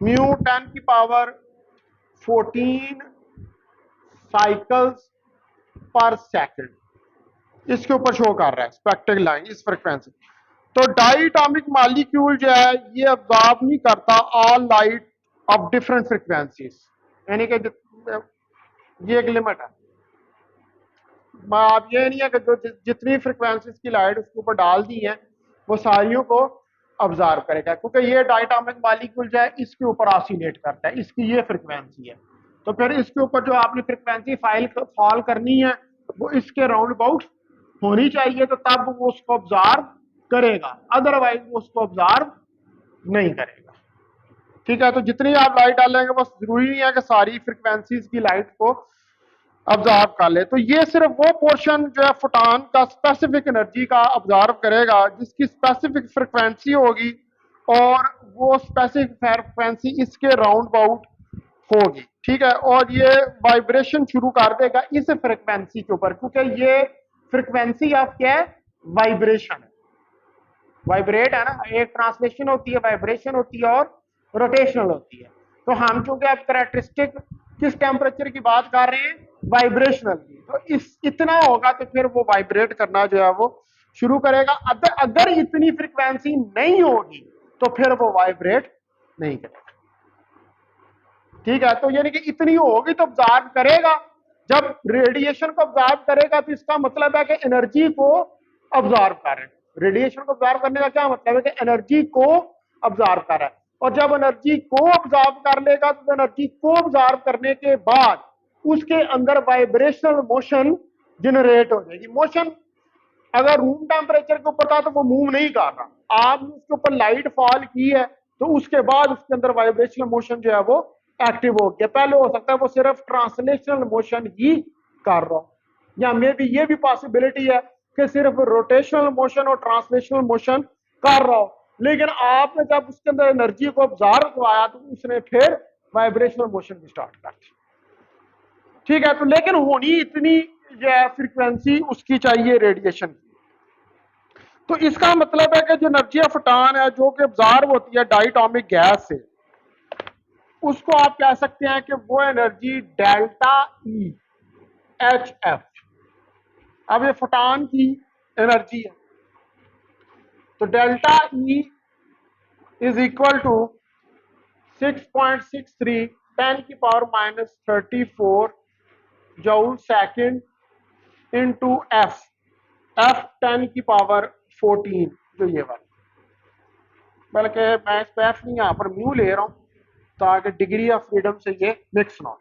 म्यू 10 की पावर 14 साइकिल्स पर सेकंड इसके ऊपर शो कर रहा है स्पेक्ट्रल लाइन इस फ्रिक्वेंसी। तो डाइटॉमिक मॉलिक्यूल जो है ये अब्जॉर्ब नहीं करता all light of different frequencies, यानी कि ये एक लिमिट है। आप ये नहीं है कि जो जितनी फ्रिक्वेंसीज की लाइट उसके ऊपर डाल दी है वो सारियों को ऑब्जर्व करेगा, क्योंकि ये डाइटॉमिक मॉलिक्यूल जो है इसके ऊपर ऑसिलेट करता है, इसकी ये फ्रिक्वेंसी है। तो फिर इसके ऊपर जो आपने फ्रिक्वेंसी फॉल करनी है वो इसके राउंड अबाउट होनी चाहिए, तो तब वो उसको ऑब्जर्व करेगा, अदरवाइज वो उसको ऑब्जर्व नहीं करेगा। ठीक है, तो जितनी आप लाइट डालेंगे बस जरूरी नहीं है कि सारी फ्रिक्वेंसीज की लाइट को ऑब्जर्व कर ले। तो ये सिर्फ वो पोर्शन जो है फोटॉन का स्पेसिफिक एनर्जी का ऑब्जर्व करेगा जिसकी स्पेसिफिक फ्रिक्वेंसी होगी और वो स्पेसिफिक फ्रिक्वेंसी इसके राउंड अबाउट होगी। ठीक है, और ये वाइब्रेशन शुरू कर देगा इस फ्रिक्वेंसी के ऊपर, क्योंकि ये फ्रिक्वेंसी ऑफ क्या है, वाइब्रेशन है। वाइब्रेट है ना, एक ट्रांसलेशन होती है, वाइब्रेशन होती है और रोटेशनल होती है। तो हम चूंकि अब कैरेक्टरिस्टिक किस टेम्परेचर की बात कर रहे हैं, वाइब्रेशनल की, तो इस इतना होगा तो फिर वो वाइब्रेट करना जो है वो शुरू करेगा। अगर इतनी फ्रिक्वेंसी नहीं होगी तो फिर वो वाइब्रेट नहीं करेगा। ठीक है, तो यानी कि इतनी होगी तो ऑब्जर्व करेगा। जब रेडिएशन को ऑब्जर्व करेगा तो इसका मतलब है कि एनर्जी को ऑब्जर्व कर रहे हैं। रेडिएशन को ऑब्जर्व करने का क्या मतलब है कि एनर्जी को ऑब्जर्व कर रहा है, और जब एनर्जी को ऑब्जर्व कर लेगा तो एनर्जी को ऑब्जर्व करने के बाद उसके अंदर वाइब्रेशनल मोशन जनरेट हो जाएगी। मोशन अगर रूम टेम्परेचर के ऊपर था तो वो मूव नहीं कर रहा, आपने उसके ऊपर लाइट फॉल की है तो उसके बाद उसके अंदर वाइब्रेशनल मोशन जो है वो एक्टिव हो गया। पहले हो सकता है वो सिर्फ ट्रांसलेशनल मोशन ही कर रहा हो, या मे बी ये भी पॉसिबिलिटी है कि सिर्फ रोटेशनल मोशन और ट्रांसलेशनल मोशन कर रहा हो, लेकिन आपने जब उसके अंदर एनर्जी को ऑब्जर्व करवाया तो उसने फिर वाइब्रेशनल मोशन भी स्टार्ट कर दी। ठीक है, तो लेकिन होनी इतनी फ्रीक्वेंसी उसकी चाहिए रेडिएशन की। तो इसका मतलब है कि जो एनर्जी ऑफ फोटॉन है जो कि ऑब्जर्व होती है डाइटॉमिक गैस से, उसको आप कह सकते हैं कि वो energy delta E H F. अब ये फोटॉन की एनर्जी है, तो delta E is equal to 6.63 10 की power minus 34 joule second into F, F 10 की पावर 14 जो ये वाला, बल्कि मैं इस पर एफ नहीं यहाँ पर म्यू ले रहा हूं ताकि डिग्री ऑफ फ्रीडम से ये मिक्स ना हो।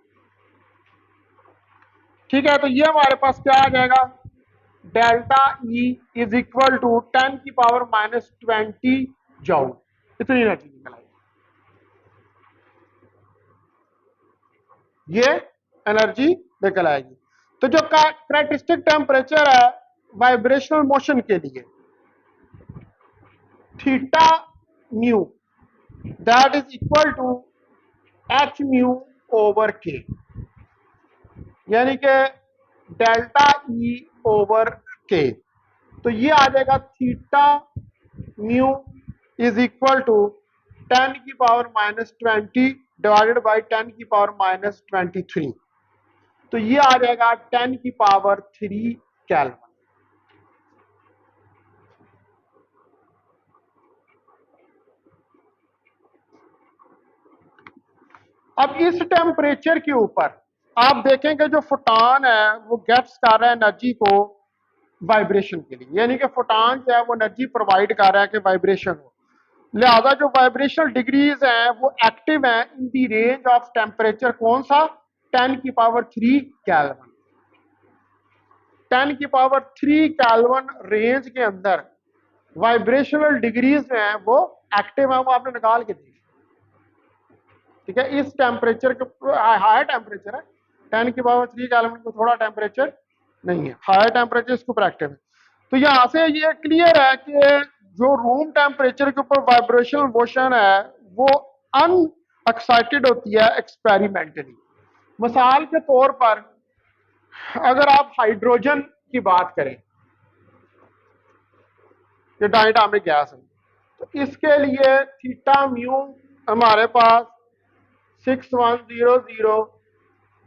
ठीक है, तो ये हमारे पास क्या आ जाएगा, delta E is equal to 10 की पावर माइनस 20 जूल, इतनी एनर्जी निकल आएगी। ये एनर्जी निकल आएगी। तो जो कैरेक्टरिस्टिक टेम्परेचर है वाइब्रेशनल मोशन के लिए, theta mu that is equal to H mu over K, यानी कि डेल्टा ई ओवर के। तो ये आ जाएगा theta mu is equal to 10 की पावर माइनस 20 डिवाइडेड बाई 10 की पावर माइनस 23। तो ये आ जाएगा 10 की पावर 3 केल्विन। अब इस टेम्परेचर के ऊपर आप देखेंगे जो फोटॉन है वो गेट्स कर रहा है एनर्जी को वाइब्रेशन के लिए, यानी कि फोटॉन जो है वो एनर्जी प्रोवाइड कर रहा है कि वाइब्रेशन हो। लिहाजा जो वाइब्रेशनल डिग्रीज हैं वो एक्टिव हैं इन दी रेंज ऑफ टेम्परेचर, कौन सा, 10 की पावर 3 केल्विन। 10 की पावर 3 केल्विन रेंज के अंदर वाइब्रेशनल डिग्रीज जो हैं वो एक्टिव है, वो आपने निकाल के दी। ठीक है, इस टेम्परेचर के हायर टेम्परेचर है, 10 की पावर 3 केल्विन को थोड़ा टेम्परेचर नहीं है, हायर टेम्परेचर इसके ऊपर एक्टिव है। तो यहां से ये क्लियर है कि जो रूम टेम्परेचर के ऊपर वाइब्रेशनल मोशन है वो अनएक्साइटेड होती है एक्सपेरिमेंटली। मिसाल के तौर पर अगर आप हाइड्रोजन की बात करें, ये डायनामिक गैस है। तो इसके लिए थीटा म्यू हमारे पास 6100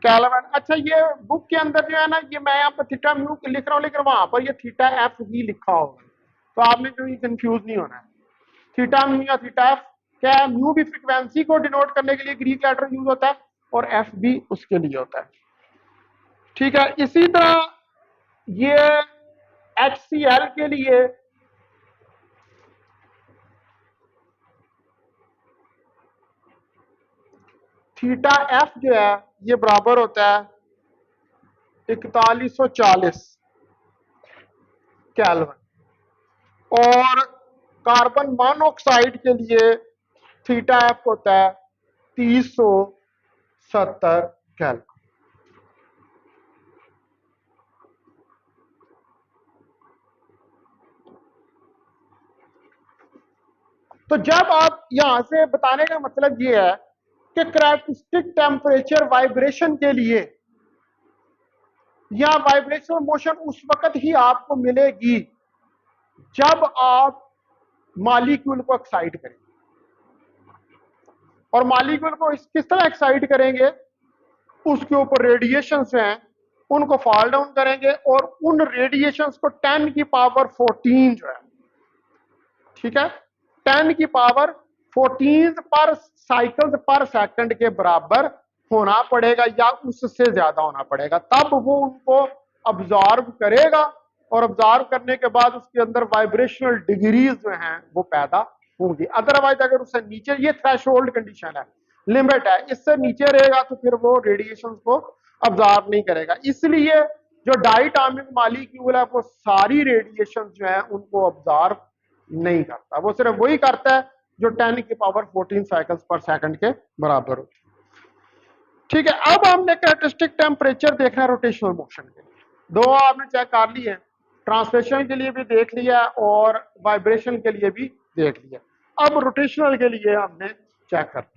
केल्विन। अच्छा, ये बुक के अंदर जो है ना, ये मैं यहाँ पर थीटा म्यू लिख रहा हूँ, लेकिन वहां पर ये थीटा एफ ही लिखा होगा, तो आपने कहीं कंफ्यूज नहीं होना है। थीटा म्यू या थीटा एफ क्या है? म्यू भी फ्रीक्वेंसी को डिनोट करने के लिए ग्रीक लेटर यूज होता है और एफ भी उसके लिए होता है। ठीक है, इसी तरह ये HCl के लिए थीटा एफ जो है ये बराबर होता है 4140 केल्विन, और कार्बन मोनोऑक्साइड के लिए थीटा एफ होता है 3070 केल्विन। तो जब आप यहां से बताने का मतलब ये है कि करैक्टरिस्टिक टेम्परेचर वाइब्रेशन के लिए या वाइब्रेशनल मोशन उस वक्त ही आपको मिलेगी जब आप मॉलिक्यूल को एक्साइट करेंगे। और मॉलिक्यूल को किस तरह एक्साइट करेंगे? उसके ऊपर रेडिएशंस हैं, उनको फॉल डाउन करेंगे और उन रेडिएशंस को 10 की पावर 14 जो है, ठीक है, 10 की पावर 14 पर साइकिल्स पर सेकंड के बराबर होना पड़ेगा या उससे ज्यादा होना पड़ेगा, तब वो उनको ऑब्जॉर्व करेगा, और ऑब्जॉर्व करने के बाद उसके अंदर वाइब्रेशनल डिग्रीज जो हैं वो पैदा होंगी। अदरवाइज अगर उससे नीचे, ये थ्रेशोल्ड कंडीशन है, लिमिट है, इससे नीचे रहेगा तो फिर वो रेडिएशन को ऑब्जॉर्व नहीं करेगा। इसलिए जो डायटोमिक मॉलिक्यूल है वो सारी रेडिएशन जो है उनको ऑब्जॉर्व नहीं करता, वो सिर्फ वही करता है जो 10 की पावर 14 साइकिल्स पर सेकंड के बराबर होती है। ठीक है, अब हमने कैरेक्टरिस्टिक टेम्परेचर देखना है रोटेशनल मोशन के लिए। दो आपने चेक कर ली है, ट्रांसलेशन के लिए भी देख लिया और वाइब्रेशन के लिए भी देख लिया। अब रोटेशनल के लिए हमने चेक करना है।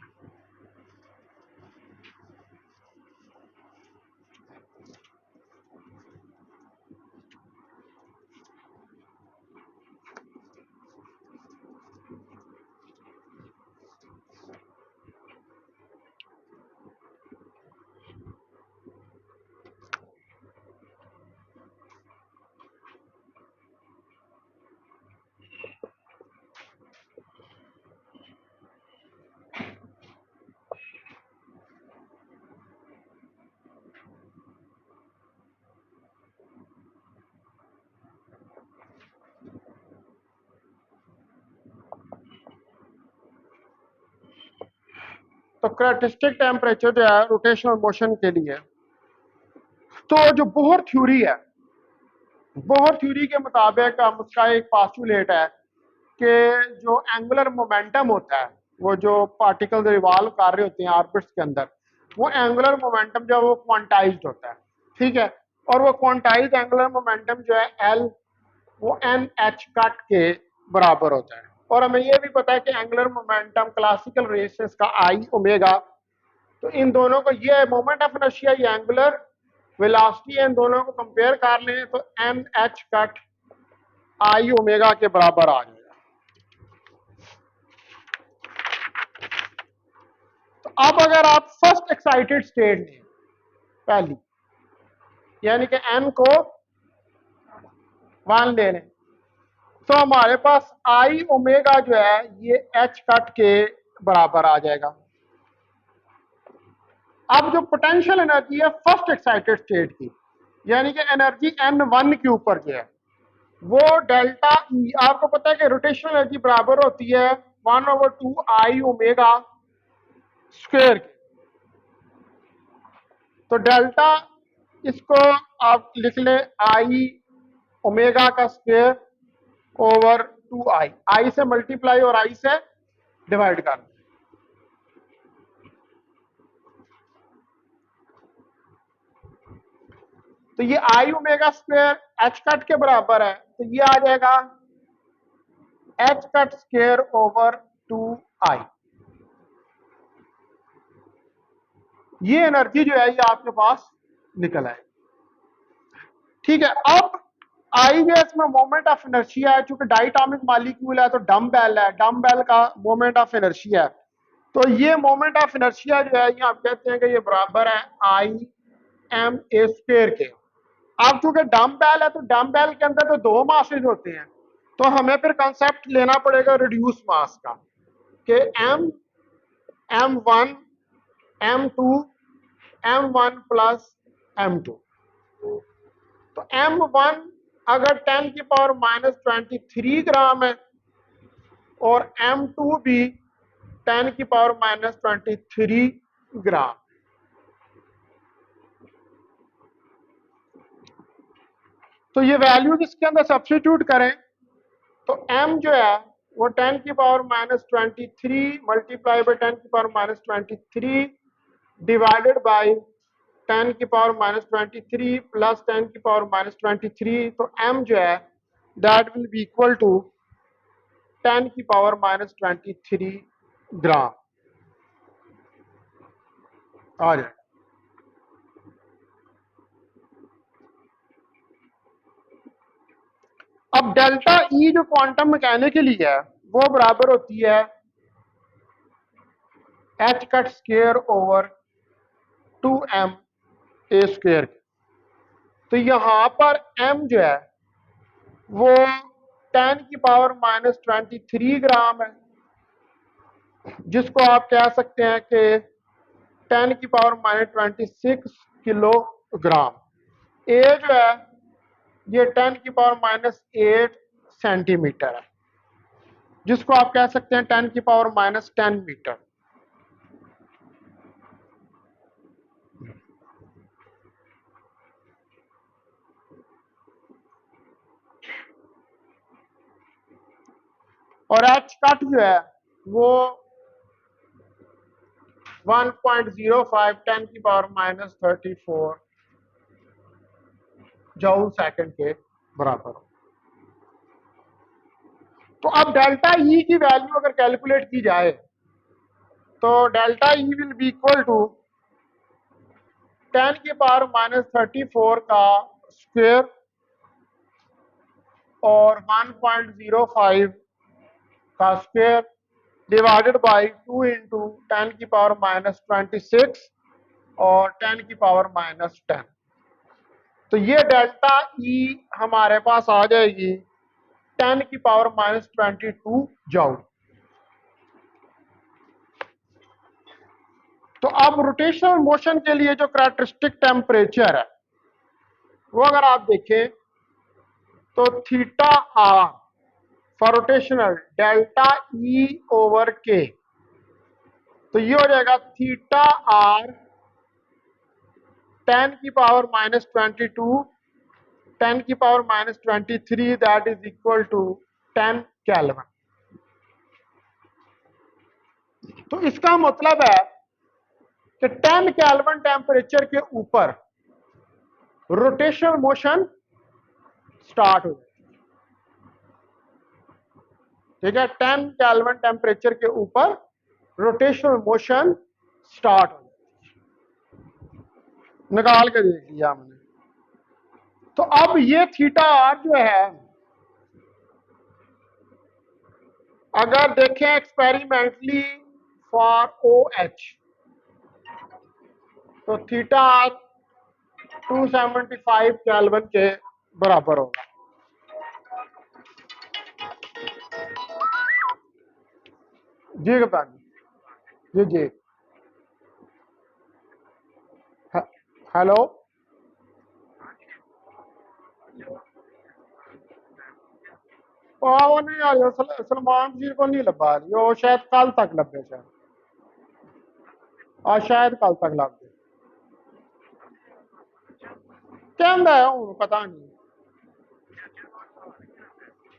तो कैरेक्टरिस्टिक टेम्परेचर जो है रोटेशनल मोशन के लिए, तो जो बोहर थ्योरी है, बोहर थ्योरी के मुताबिक उसका एक पास्टुलेट है कि जो एंगुलर मोमेंटम होता है, वो जो पार्टिकल्स रिवॉल्व कर रहे होते हैं ऑर्बिट्स के अंदर, वो एंगुलर मोमेंटम जो है वो क्वांटाइज्ड होता है, ठीक है, और वो क्वांटाइज्ड एंगुलर मोमेंटम जो है एल, वो एन एच कट के बराबर होता है। और हमें ये भी पता है कि एंगुलर मोमेंटम क्लासिकल रेसेस का आई ओमेगा, तो इन दोनों को, ये मोमेंट ऑफ इनर्शिया, ये एंगुलर वेलोसिटी, इन दोनों को कंपेयर कर लें तो एन एच कट आई ओमेगा के बराबर आ जाएगा। तो अब अगर आप फर्स्ट एक्साइटेड स्टेट लें, पहली, यानी कि एन को 1 ले लें, तो हमारे पास आई ओमेगा जो है ये एच कट के बराबर आ जाएगा। अब जो पोटेंशियल एनर्जी है फर्स्ट एक्साइटेड स्टेट की, यानी कि एनर्जी n1 के ऊपर जो है, वो डेल्टा ई, आपको पता है कि रोटेशनल एनर्जी बराबर होती है 1/2 आई ओमेगा स्क्वायर के। तो डेल्टा, इसको आप लिख लें आई ओमेगा का स्क्वायर ओवर 2i, आई से मल्टीप्लाई और आई से डिवाइड कर। तो ये आई ओमेगा स्क्वायर एच कट के बराबर है, तो ये आ जाएगा H cut square over 2i। ये एनर्जी जो है ये आपके पास निकल आए। ठीक है, अब आई जो है इसमें मोमेंट ऑफ इनर्शिया है, चूंकि डाइटॉमिक मॉलिक्यूल है तो डम बेल है, डम बेल का मोमेंट ऑफ इनर्शिया है। तो ये मोमेंट ऑफ इनर्शिया जो है ये आप कहते हैं कि ये बराबर है आई एम ए स्क्वायर के। अब चूंकि डम बेल है तो डम बेल के अंदर तो दो मासेज होते हैं, तो हमें फिर कंसेप्ट लेना पड़ेगा रिड्यूस मास का कि M M1 M2 M1 plus M2। तो M1 अगर 10 की पावर माइनस 23 ग्राम है और M2 भी 10 की पावर माइनस 23 ग्राम। तो ये वैल्यूज इसके अंदर सब्स्टिट्यूट करें तो M जो है वो 10 की पावर माइनस 23 मल्टीप्लाई बाई 10 की पावर माइनस 23 डिवाइडेड बाई 10 की पावर माइनस 23 प्लस 10 की पावर माइनस 23। तो M जो है that will be equal to 10 की पावर माइनस 23 ग्राम आ जाए। अब डेल्टा ई जो क्वांटम मैकेनिकली है वो बराबर होती है H cut square over 2m ए स्क्वायर। तो यहां पर m जो है वो 10 की पावर माइनस 23 ग्राम है, जिसको आप कह सकते हैं कि 10 की पावर माइनस 26 किलोग्राम। ए जो है ये 10 की पावर माइनस 8 सेंटीमीटर है, जिसको आप कह सकते हैं 10 की पावर माइनस 10 मीटर। और एच कट जो है वो 1.05 10 की पावर माइनस 34 जूल सेकंड के बराबर हो। तो अब डेल्टा ई की वैल्यू अगर कैलकुलेट की जाए तो delta E will be equal to 10 की पावर माइनस 34 का स्क्वायर और 1.05 का स्क्वायर डिवाइडेड बाई 2 इंटू 10 की पावर माइनस 26 और 10 की पावर माइनस 10। तो ये डेल्टा ई हमारे पास आ जाएगी 10 की पावर माइनस 22 जूल। तो अब रोटेशनल मोशन के लिए जो कैरेक्टरिस्टिक टेम्परेचर है वो अगर आप देखें तो theta R for rotational delta E over K, तो ये हो जाएगा थीटा आर 10 की पावर माइनस 22 10 की power minus 23 that is equal to 10 kelvin. तो इसका मतलब है कि 10 केल्विन टेम्परेचर के ऊपर रोटेशनल मोशन स्टार्ट हो जाए। ठीक है, 10 केल्विन टेम्परेचर के ऊपर रोटेशनल मोशन स्टार्ट हो जाए। निकाल के देख लिया हमने। तो अब ये थीटा आर जो है अगर देखें एक्सपेरिमेंटली फॉर ओ एच तो थीटा आर 275 केल्विन के बराबर होगा। जी कप्तान जी जी हेलो वो नहीं आ रही, सलमान जी को नहीं लगा रही, वो शायद कल तक लगे, शायद आज शायद कल तक लग गए। कहता है हूँ पता नहीं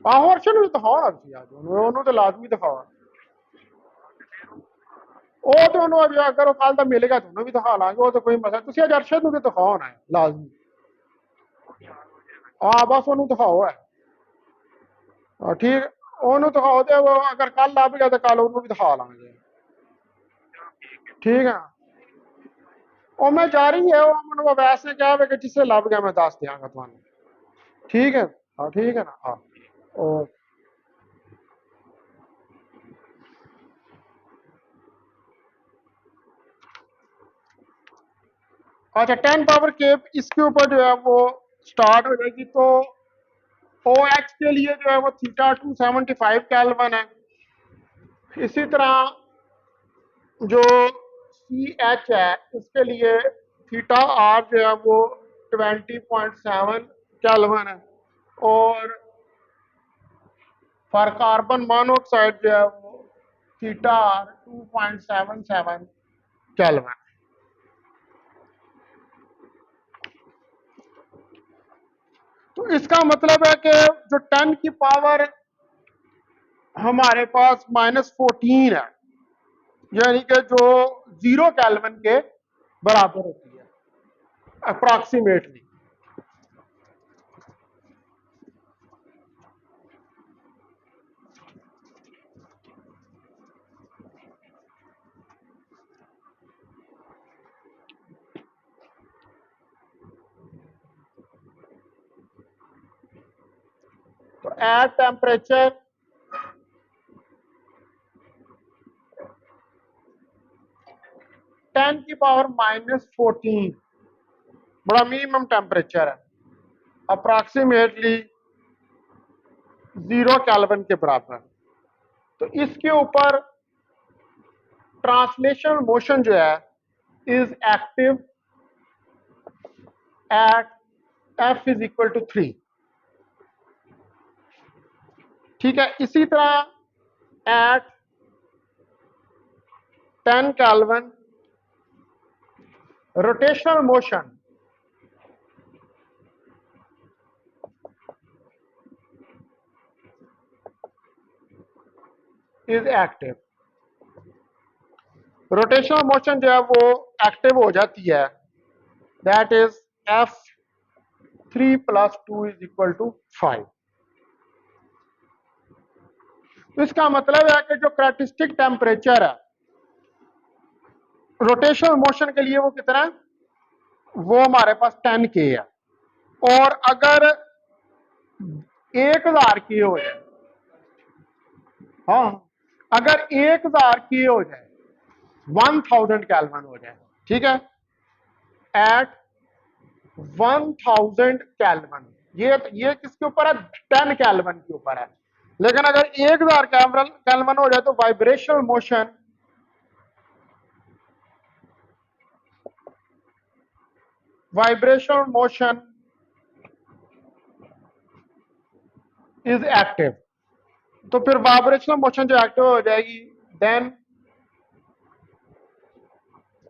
आहो अर्शद भी दिखाओ सी अज ਉਹਨੂੰ तो लाजमी दिखाओ ਉਹ ਤੇ ਉਹਨੂੰ ਅਗਰ ਉਹ ਕੱਲ ਦਾ ਮਿਲੇਗਾ ਤੁਹਾਨੂੰ ਵੀ ਦਿਖਾ ਲਾਂਗੇ, ਉਹ ਤਾਂ ਕੋਈ ਮਸਲਾ। ਤੁਸੀਂ ਅੱਜ ਅਰਸ਼ਦ ਨੂੰ ਵੀ ਦਿਖਾਉਣਾ ਹੈ ਲਾਜ਼ਮੀ। ਹਾਂ ਬਸ ਉਹਨੂੰ ਦਿਖਾਓ ਹੈ ਠੀਕ, ਉਹਨੂੰ ਦਿਖਾਓ ਤੇ ਉਹ ਅਗਰ ਕੱਲ ਲੱਭ ਗਿਆ ਤਾਂ ਕੱਲ ਉਹਨੂੰ ਵੀ ਦਿਖਾ ਲਾਂਗੇ। ਠੀਕ ਹੈ ਉਹ ਮੈਂ ਜਾਰੀ ਹੈ, ਉਹ ਮੈਨੂੰ ਵੈਸੇ ਕਿਹਾ ਵੇ ਕਿ ਜਿਸੇ ਲੱਭ ਗਿਆ ਮੈਂ ਦੱਸ ਦਿਆਂਗਾ ਤੁਹਾਨੂੰ। ਠੀਕ ਹੈ। हाँ ठीक है ना, हाँ। और अच्छा 10 पावर केप इसके ऊपर जो है वो स्टार्ट हो जाएगी, तो ओ एक्स के लिए जो है वो थीटा 275 केल्विन है। इसी तरह जो सी एच है इसके लिए थीटा आर जो है वो 20.7 केल्विन है। और फॉर कार्बन मोनोऑक्साइड जो है वो थीटा आर 2.77 केल्विन। तो इसका मतलब है कि जो 10 की पावर हमारे पास -14 है, यानी कि जो 0 केल्विन के बराबर होती है अप्रॉक्सीमेटली। तो एट टेम्परेचर 10 की पावर -14 बड़ा मिनिमम टेम्परेचर है, अप्रॉक्सीमेटली 0 केल्विन के बराबर। तो इसके ऊपर ट्रांसलेशन मोशन जो है is active at F is equal to 3। ठीक है, इसी तरह at 10 kelvin rotational motion is active. Rotational motion जो है वो एक्टिव हो जाती है, that is F 3 + 2 is equal to 5। तो इसका मतलब है कि जो कैरेक्टरिस्टिक टेम्परेचर है रोटेशनल मोशन के लिए वो कितना है, वो हमारे पास 10 के है। और अगर 1000 के हो जाए, हाँ अगर 1000 के हो जाए, 1000 केल्विन हो जाए, ठीक है, एट 1000 केल्विन, ये किसके ऊपर है, 10 केल्विन के ऊपर है। लेकिन अगर 1000 केल्विन हो जाए तो वाइब्रेशनल मोशन इज एक्टिव। तो फिर वाइब्रेशनल मोशन जो एक्टिव हो जाएगी, देन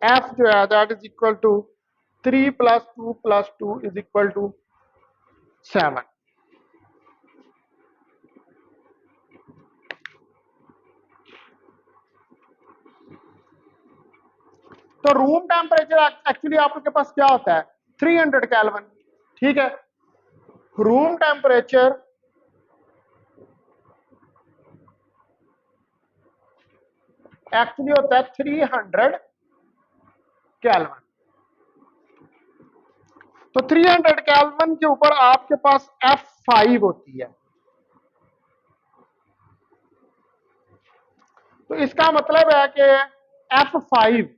एफ जो है that is equal to 3 + 2 + 2 is equal to 7। तो रूम टेम्परेचर एक्चुअली आपके पास क्या होता है, 300 केल्विन। ठीक है, रूम टेम्परेचर एक्चुअली होता है 300 केल्विन। तो 300 केल्विन के ऊपर आपके पास F5 होती है। तो इसका मतलब है कि F5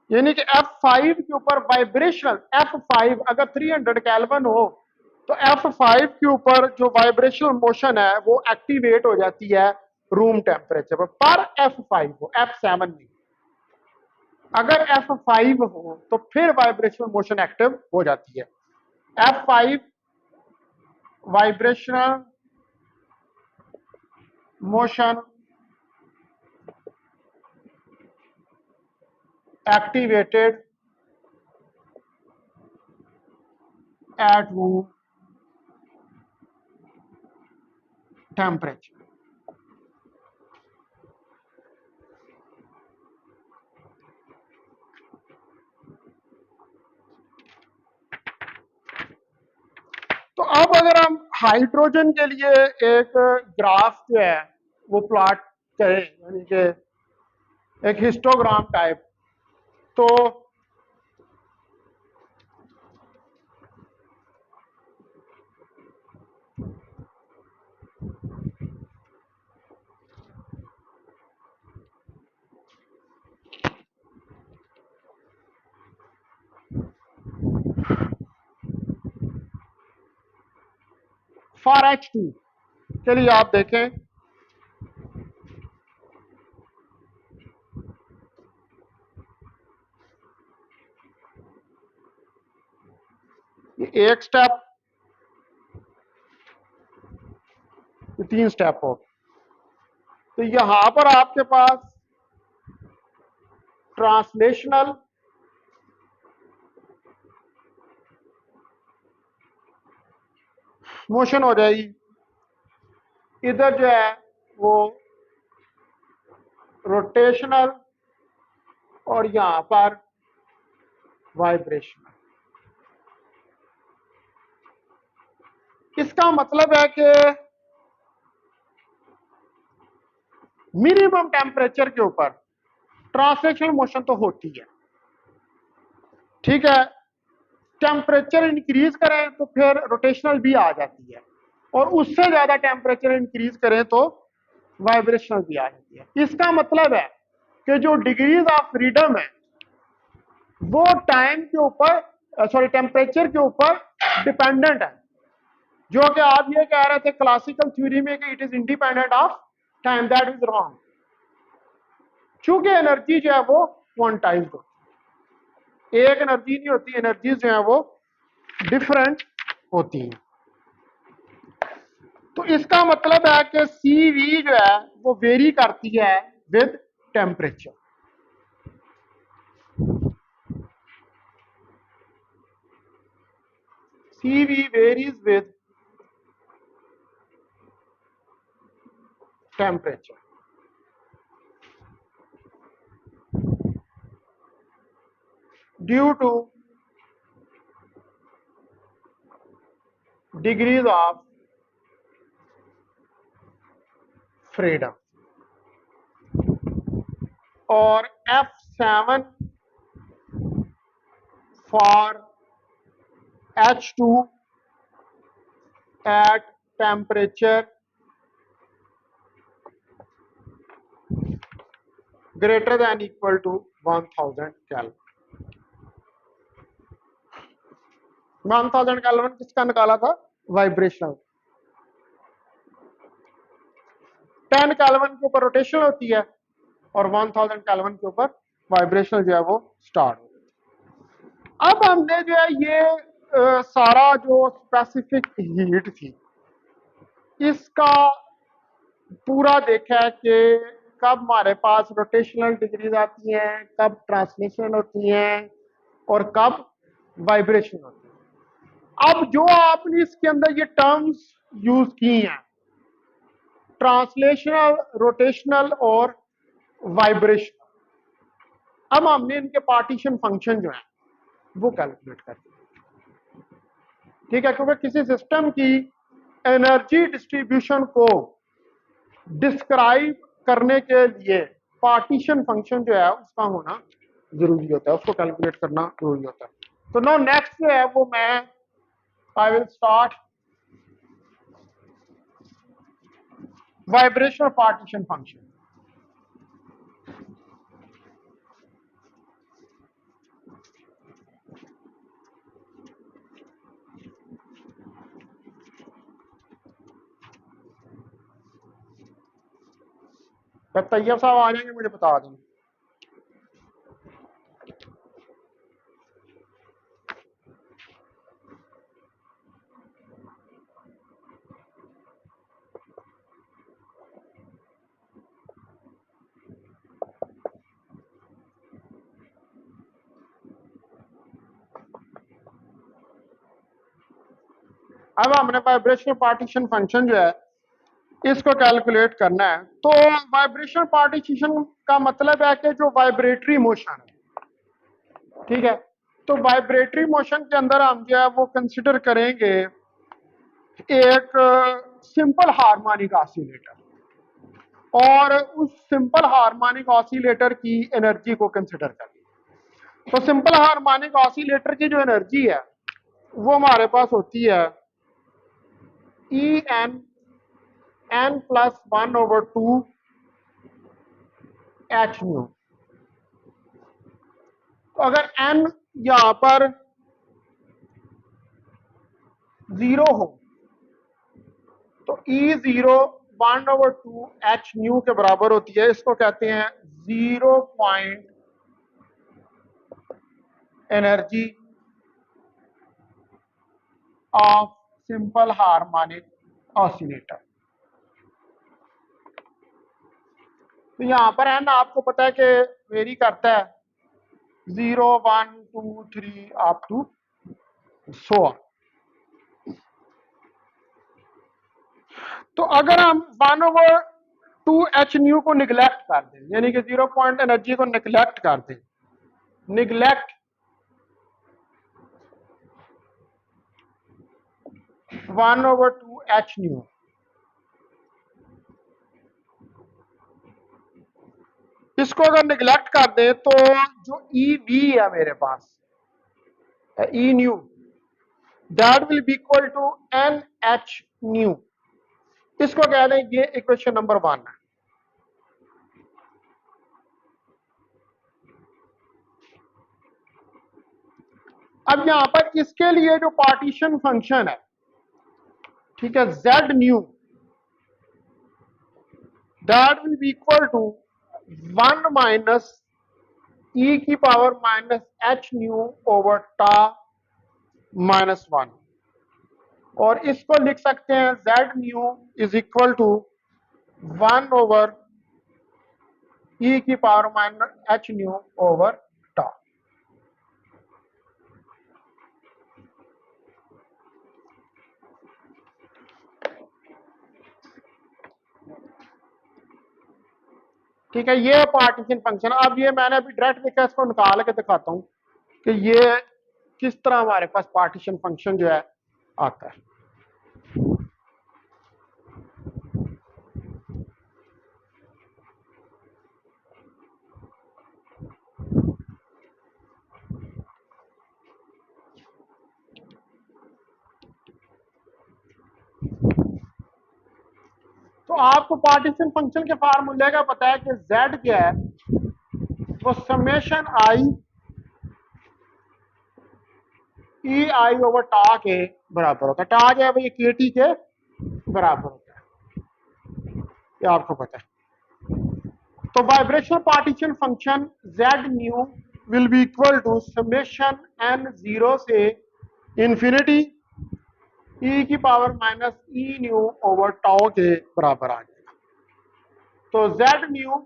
यानी कि F5 के ऊपर वाइब्रेशनल F5 अगर 300 केल्विन हो तो F5 के ऊपर जो वाइब्रेशनल मोशन है वो एक्टिवेट हो जाती है रूम टेम्परेचर पर F5 हो, F7 नहीं। अगर F5 हो तो फिर वाइब्रेशनल मोशन एक्टिव हो जाती है। F5 vibrational motion activated at room temperature. तो अब अगर हम हाइड्रोजन के लिए एक ग्राफ जो है वो प्लॉट करें, यानी कि एक हिस्टोग्राम टाइप, तो फॉर H2 के लिए आप देखें एक स्टेप, 3 स्टेप हो। तो यहां पर आपके पास ट्रांसलेशनल मोशन हो जाएगी, इधर जो है वो रोटेशनल और यहां पर वाइब्रेशनल। इसका मतलब है कि मिनिमम टेम्परेचर के ऊपर ट्रांसलेशनल मोशन तो होती है, ठीक है। टेम्परेचर इंक्रीज करें तो फिर रोटेशनल भी आ जाती है, और उससे ज्यादा टेम्परेचर इंक्रीज करें तो वाइब्रेशनल भी आ जाती है। इसका मतलब है कि जो डिग्रीज ऑफ फ्रीडम है वो टाइम के ऊपर, सॉरी टेम्परेचर के ऊपर डिपेंडेंट है, जो कि आप ये कह रहे थे क्लासिकल थ्योरी में कि it is independent of time. That is wrong, चूंकि एनर्जी जो है वो क्वांटाइज्ड होती है, एक एनर्जी नहीं होती, एनर्जी जो है वो डिफरेंट होती है। तो इसका मतलब है कि CV जो है वो वेरी करती है with temperature. CV varies with temperature. Due to degrees of freedom. और F7 for H2 at temperature greater than equal to 1000 Kelvin। 1000 Kelvin किसका निकाला था? वाइब्रेशनल। 10 Kelvin के ऊपर रोटेशन होती है और 1000 Kelvin के ऊपर वाइब्रेशनल जो है वो स्टार्ट होती है। अब हमने जो है ये सारा जो स्पेसिफिक हीट थी इसका पूरा देखा है कि कब हमारे पास रोटेशनल डिग्रीज आती हैं, कब ट्रांसलेशन होती हैं और कब वाइब्रेशन होती है। अब जो आपने इसके अंदर ये टर्म्स यूज की हैं, ट्रांसलेशनल, रोटेशनल और वाइब्रेशनल, अब हमने इनके पार्टीशन फंक्शन जो है वो कैलकुलेट कर दिए, ठीक है। क्योंकि किसी सिस्टम की एनर्जी डिस्ट्रीब्यूशन को डिस्क्राइब करने के लिए पार्टीशन फंक्शन जो है उसका होना जरूरी होता है, उसको कैलकुलेट करना जरूरी होता है। तो नो नेक्स्ट जो है वो मैं I will start vibrational partition function. जब तैयब साहब आ जाएंगे मुझे बता दें। अब हमने वाइब्रेशनल पार्टीशन फंक्शन जो है इसको कैलकुलेट करना है। तो वाइब्रेशनल पार्टीशन का मतलब है कि जो वाइब्रेटरी मोशन है, ठीक है। तो वाइब्रेटरी मोशन के अंदर हम जो है वो कंसिडर करेंगे एक सिंपल हार्मोनिक ऑसिलेटर, और उस सिंपल हार्मोनिक ऑसिलेटर की एनर्जी को कंसिडर करेंगे। तो सिंपल हार्मोनिक ऑसिलेटर की जो एनर्जी है वो हमारे पास होती है n+1/2 h म्यू। तो अगर n यहां पर 0 हो तो E0 1/2 h न्यू के बराबर होती है, इसको कहते हैं 0 point energy of simple harmonic oscillator. तो यहां पर है ना, आपको पता है कि वेरी करता है 0 1 2 3 अप टू 100। तो अगर हम 1/2 h न्यू को निगलेक्ट कर दें, यानी कि 0 पॉइंट एनर्जी को निगलेक्ट कर दें, निगलेक्ट 1/2 h न्यू, इसको अगर निगलेक्ट कर दें तो जो ई वी है मेरे पास, E nu, that will be equal to N H nu. इसको कह दें ये इक्वेशन नंबर 1 है। अब यहां पर इसके लिए जो पार्टीशन फंक्शन है, ठीक है, Z nu, that will be equal to 1 minus E की power minus H nu over tau minus 1, और इसको लिख सकते हैं Z nu is equal to 1 over E की power minus H nu over tau. ठीक है, ये पार्टीशन फंक्शन। अब ये मैंने अभी डायरेक्ट लिखा है, इसको निकाल के दिखाता हूं कि ये किस तरह हमारे पास पार्टीशन फंक्शन जो है आता है। तो आपको पार्टीशन फंक्शन के फार्मूले का पता है कि z क्या है, वो समेशन आई ई आई ओवर टा के बराबर होता है। टा जो है भाई के टी के बराबर होता है, ये आपको पता है। तो vibrational partition function Z nu will be equal to summation N zero से इंफिनिटी ई की power minus E nu over tau के बराबर आ जाएगा। तो Z nu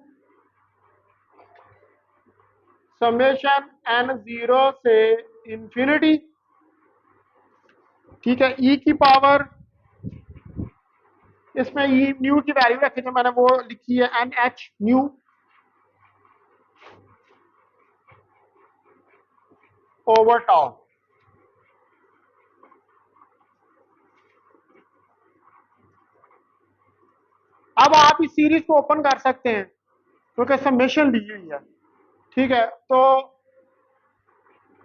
summation N zero से इंफिनिटी, ठीक है, ई की पावर, इसमें ई न्यू की वैल्यू रखी थी मैंने, वो लिखी है N H nu over tau. अब आप इस सीरीज को ओपन कर सकते हैं क्योंकि समेशन दी हुई है, ठीक है। तो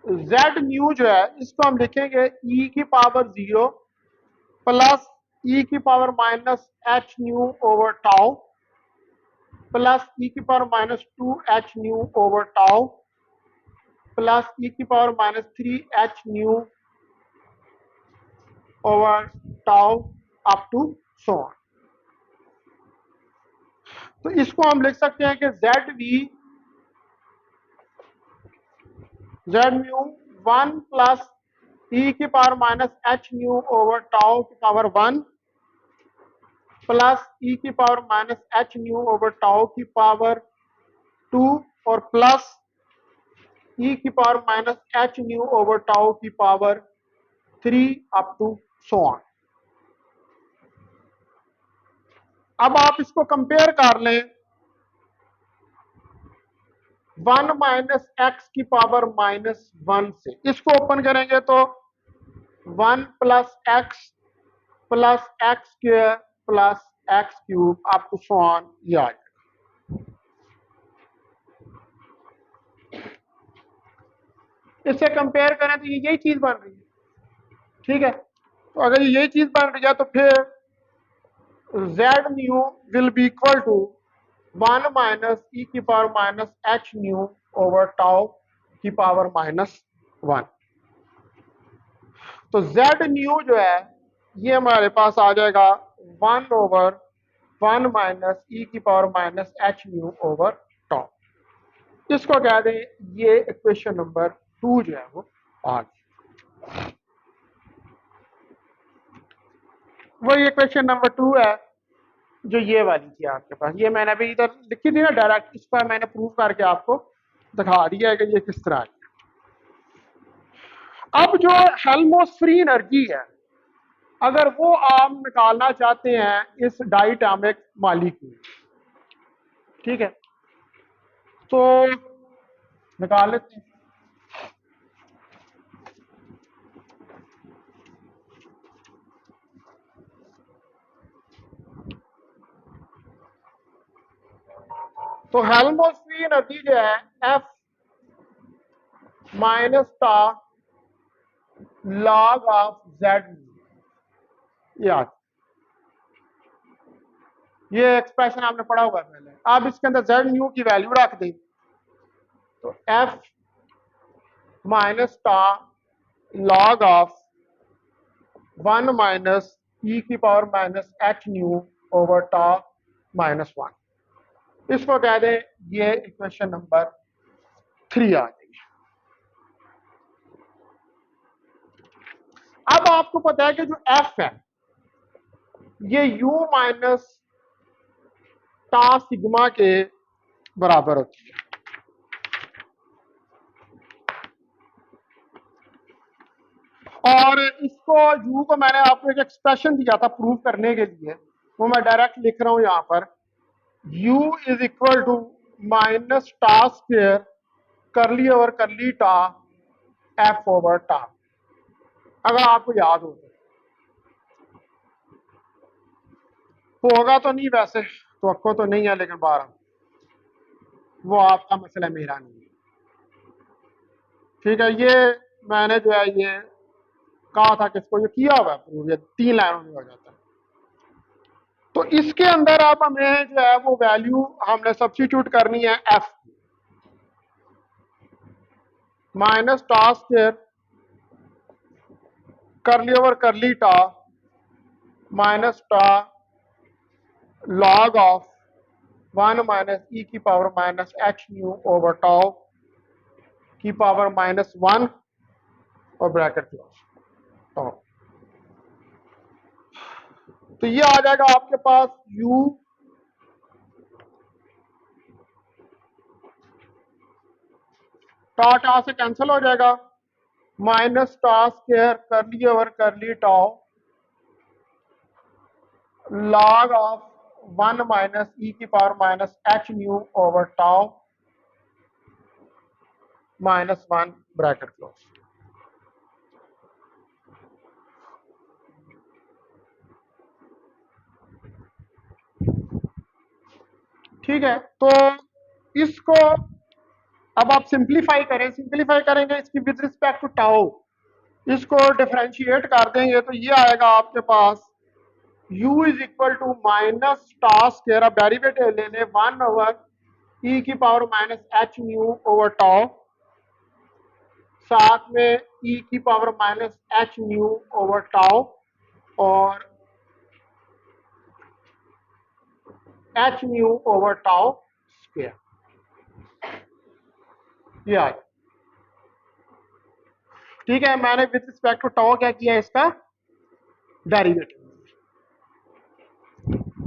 जेड न्यू जो है इसको हम लिखेंगे ई की पावर 0 प्लस ई की power minus H nu over tau plus E की power minus 2 h nu over tau plus E की power minus 3 h nu over tau up to 100। तो इसको हम लिख सकते हैं कि Z V, Z mu 1 plus E की power minus H nu over tau की पावर 1 प्लस ई की power minus H nu over tau की पावर 2 और प्लस ई की power minus H nu over tau की पावर 3 अप टू 100। अब आप इसको कंपेयर कर लें 1 माइनस एक्स की पावर माइनस 1 से, इसको ओपन करेंगे तो 1 plus x square plus x cube आपको सॉन ये आ जाएगा। इससे कंपेयर करें तो ये यही चीज बन रही है, ठीक है। तो अगर ये यही चीज बन रही है तो फिर Z nu will be equal to 1 minus E की power minus H nu over tau की पावर माइनस 1। तो जेड न्यू जो है ये हमारे पास आ जाएगा 1/1 माइनस ई की power minus H nu over tau. इसको कह दें ये इक्वेशन नंबर 2 जो है वो आ गई। वही इक्वेशन नंबर 2 है जो ये वाली थी आपके पास। ये मैंने अभी इधर लिखी थी ना डायरेक्ट, इस पर मैंने प्रूव करके आपको दिखा दिया है कि ये किस तरह है। अब जो हेल्महोल्ट्ज़ फ्री एनर्जी है, अगर वो आप निकालना चाहते हैं इस डायटोमिक मॉलिक्यूल, ठीक है, तो निकाल लेते हैं। तो हेल्महोल्ट्ज़ फ्री एनर्जी जो है एफ माइनस टा लॉग ऑफ जेड, ये एक्सप्रेशन आपने पढ़ा होगा पहले। आप इसके अंदर जेड न्यू की वैल्यू रख दें तो एफ माइनस टा लॉग ऑफ 1 माइनस ई की power minus H nu over tau minus 1। इसको कह दें ये इक्वेशन नंबर 3 आ गई। अब आपको पता है कि जो एफ है ये यू माइनस टा सिग्मा के बराबर होती है। और इसको यू को मैंने आपको एक एक्सप्रेशन दिया था प्रूव करने के लिए, वो मैं डायरेक्ट लिख रहा हूं यहां पर। u is equal to minus tau square curly over curly tau F over टा, अगर आपको याद हो तो। होगा तो नहीं, वैसे तो आपको तो नहीं है, लेकिन 12 वो आपका मसला, मेरा नहीं है, ठीक है। ये मैंने जो है ये कहा था कि इसको ये किया हुआ है प्रूव, ये 3 लाइनों में हो जाता है। तो इसके अंदर आप हमें जो है वो वैल्यू हमने सब्स्टिट्यूट करनी है F minus tau square curly over curly टा माइनस टा लॉग ऑफ 1 माइनस ई की power minus H nu over tau की पावर माइनस 1 और ब्रैकेट क्लोज। तो ये आ जाएगा आपके पास u टा टा से कैंसिल हो जाएगा, minus tau square curly over curly tau log of 1 minus E की power minus H nu over tau minus 1 bracket close. ठीक है, तो इसको अब आप सिंप्लीफाई करें, सिंप्लीफाई करेंगे इसकी विद रिस्पेक्ट टू टाउ, इसको डिफरेंशिएट कर देंगे तो ये आएगा आपके पास u is equal to minus tau square, अब डेरिवेटिव ले लें 1 ओवर ई की power minus H nu over tau, साथ में ई की power minus H nu over tau और H nu over tau square. ये आ गया, ठीक है। मैंने विद रिस्पेक्ट टू टाउ क्या किया, इसका डेरिवेटिव।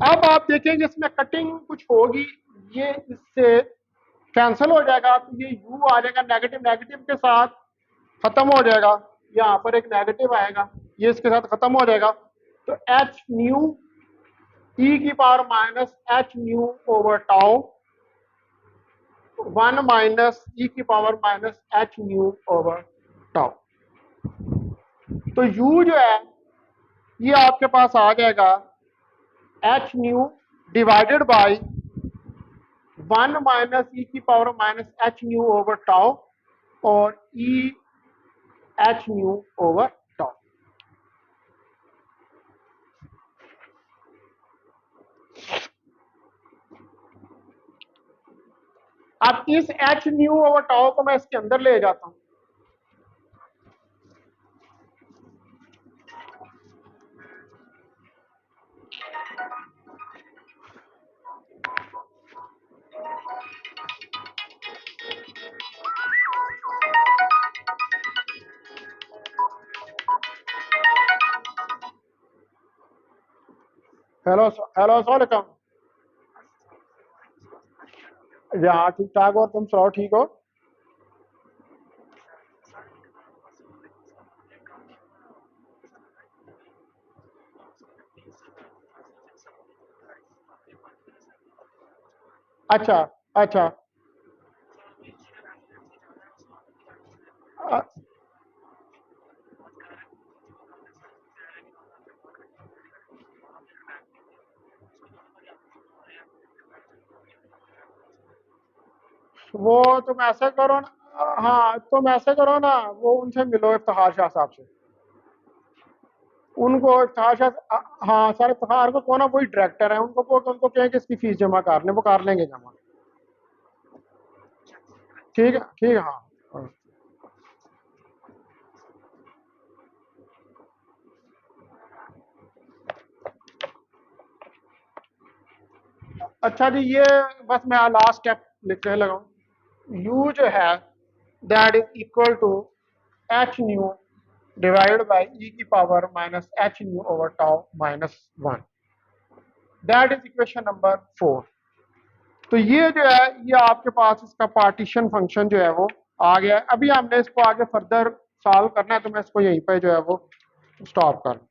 अब आप देखेंगे इसमें कटिंग कुछ होगी, ये इससे कैंसिल हो जाएगा, तो ये u आ जाएगा नेगेटिव, नेगेटिव के साथ खत्म हो जाएगा, यहाँ पर एक नेगेटिव आएगा, ये इसके साथ खत्म हो जाएगा। तो एच न्यू ई की power minus H nu over tau 1 minus E की power minus H nu over tau. तो u जो है ये आपके पास आ जाएगा H nu divided by 1 minus E की power minus H nu over tau और E H nu over tau. अब इस एच न्यू ओवर टाउ को मैं इसके अंदर ले जाता हूं, हेलो हेलो अस्सलाम वालेकुम। जी हाँ ठीक ठाक, और तुम सुनाओ, ठीक हो? अच्छा अच्छा। अ- वो तुम ऐसे करो ना, हाँ तुम ऐसे करो ना, वो उनसे मिलो इफ्तिखार शाह साहब से। उनको इफ्तिखार शाह, हाँ सर इफ्तिखार को कौन ना, वही डायरेक्टर है, उनको उनको कहें कि इसकी फीस जमा कर लें, वो कर लेंगे जमा। ठीक है ठीक है, हाँ हाँ। अच्छा जी, ये बस मैं लास्ट स्टेप लिखने लगा हूँ। यू जो है that is equal to H nu divide by E की power minus H nu over tau minus one. That is equation number 4। तो ये जो है, ये आपके पास इसका पार्टीशन फंक्शन जो है वो आ गया है। अभी हमने इसको आगे फर्दर सॉल्व करना है, तो मैं इसको यहीं पे जो है वो स्टॉप कर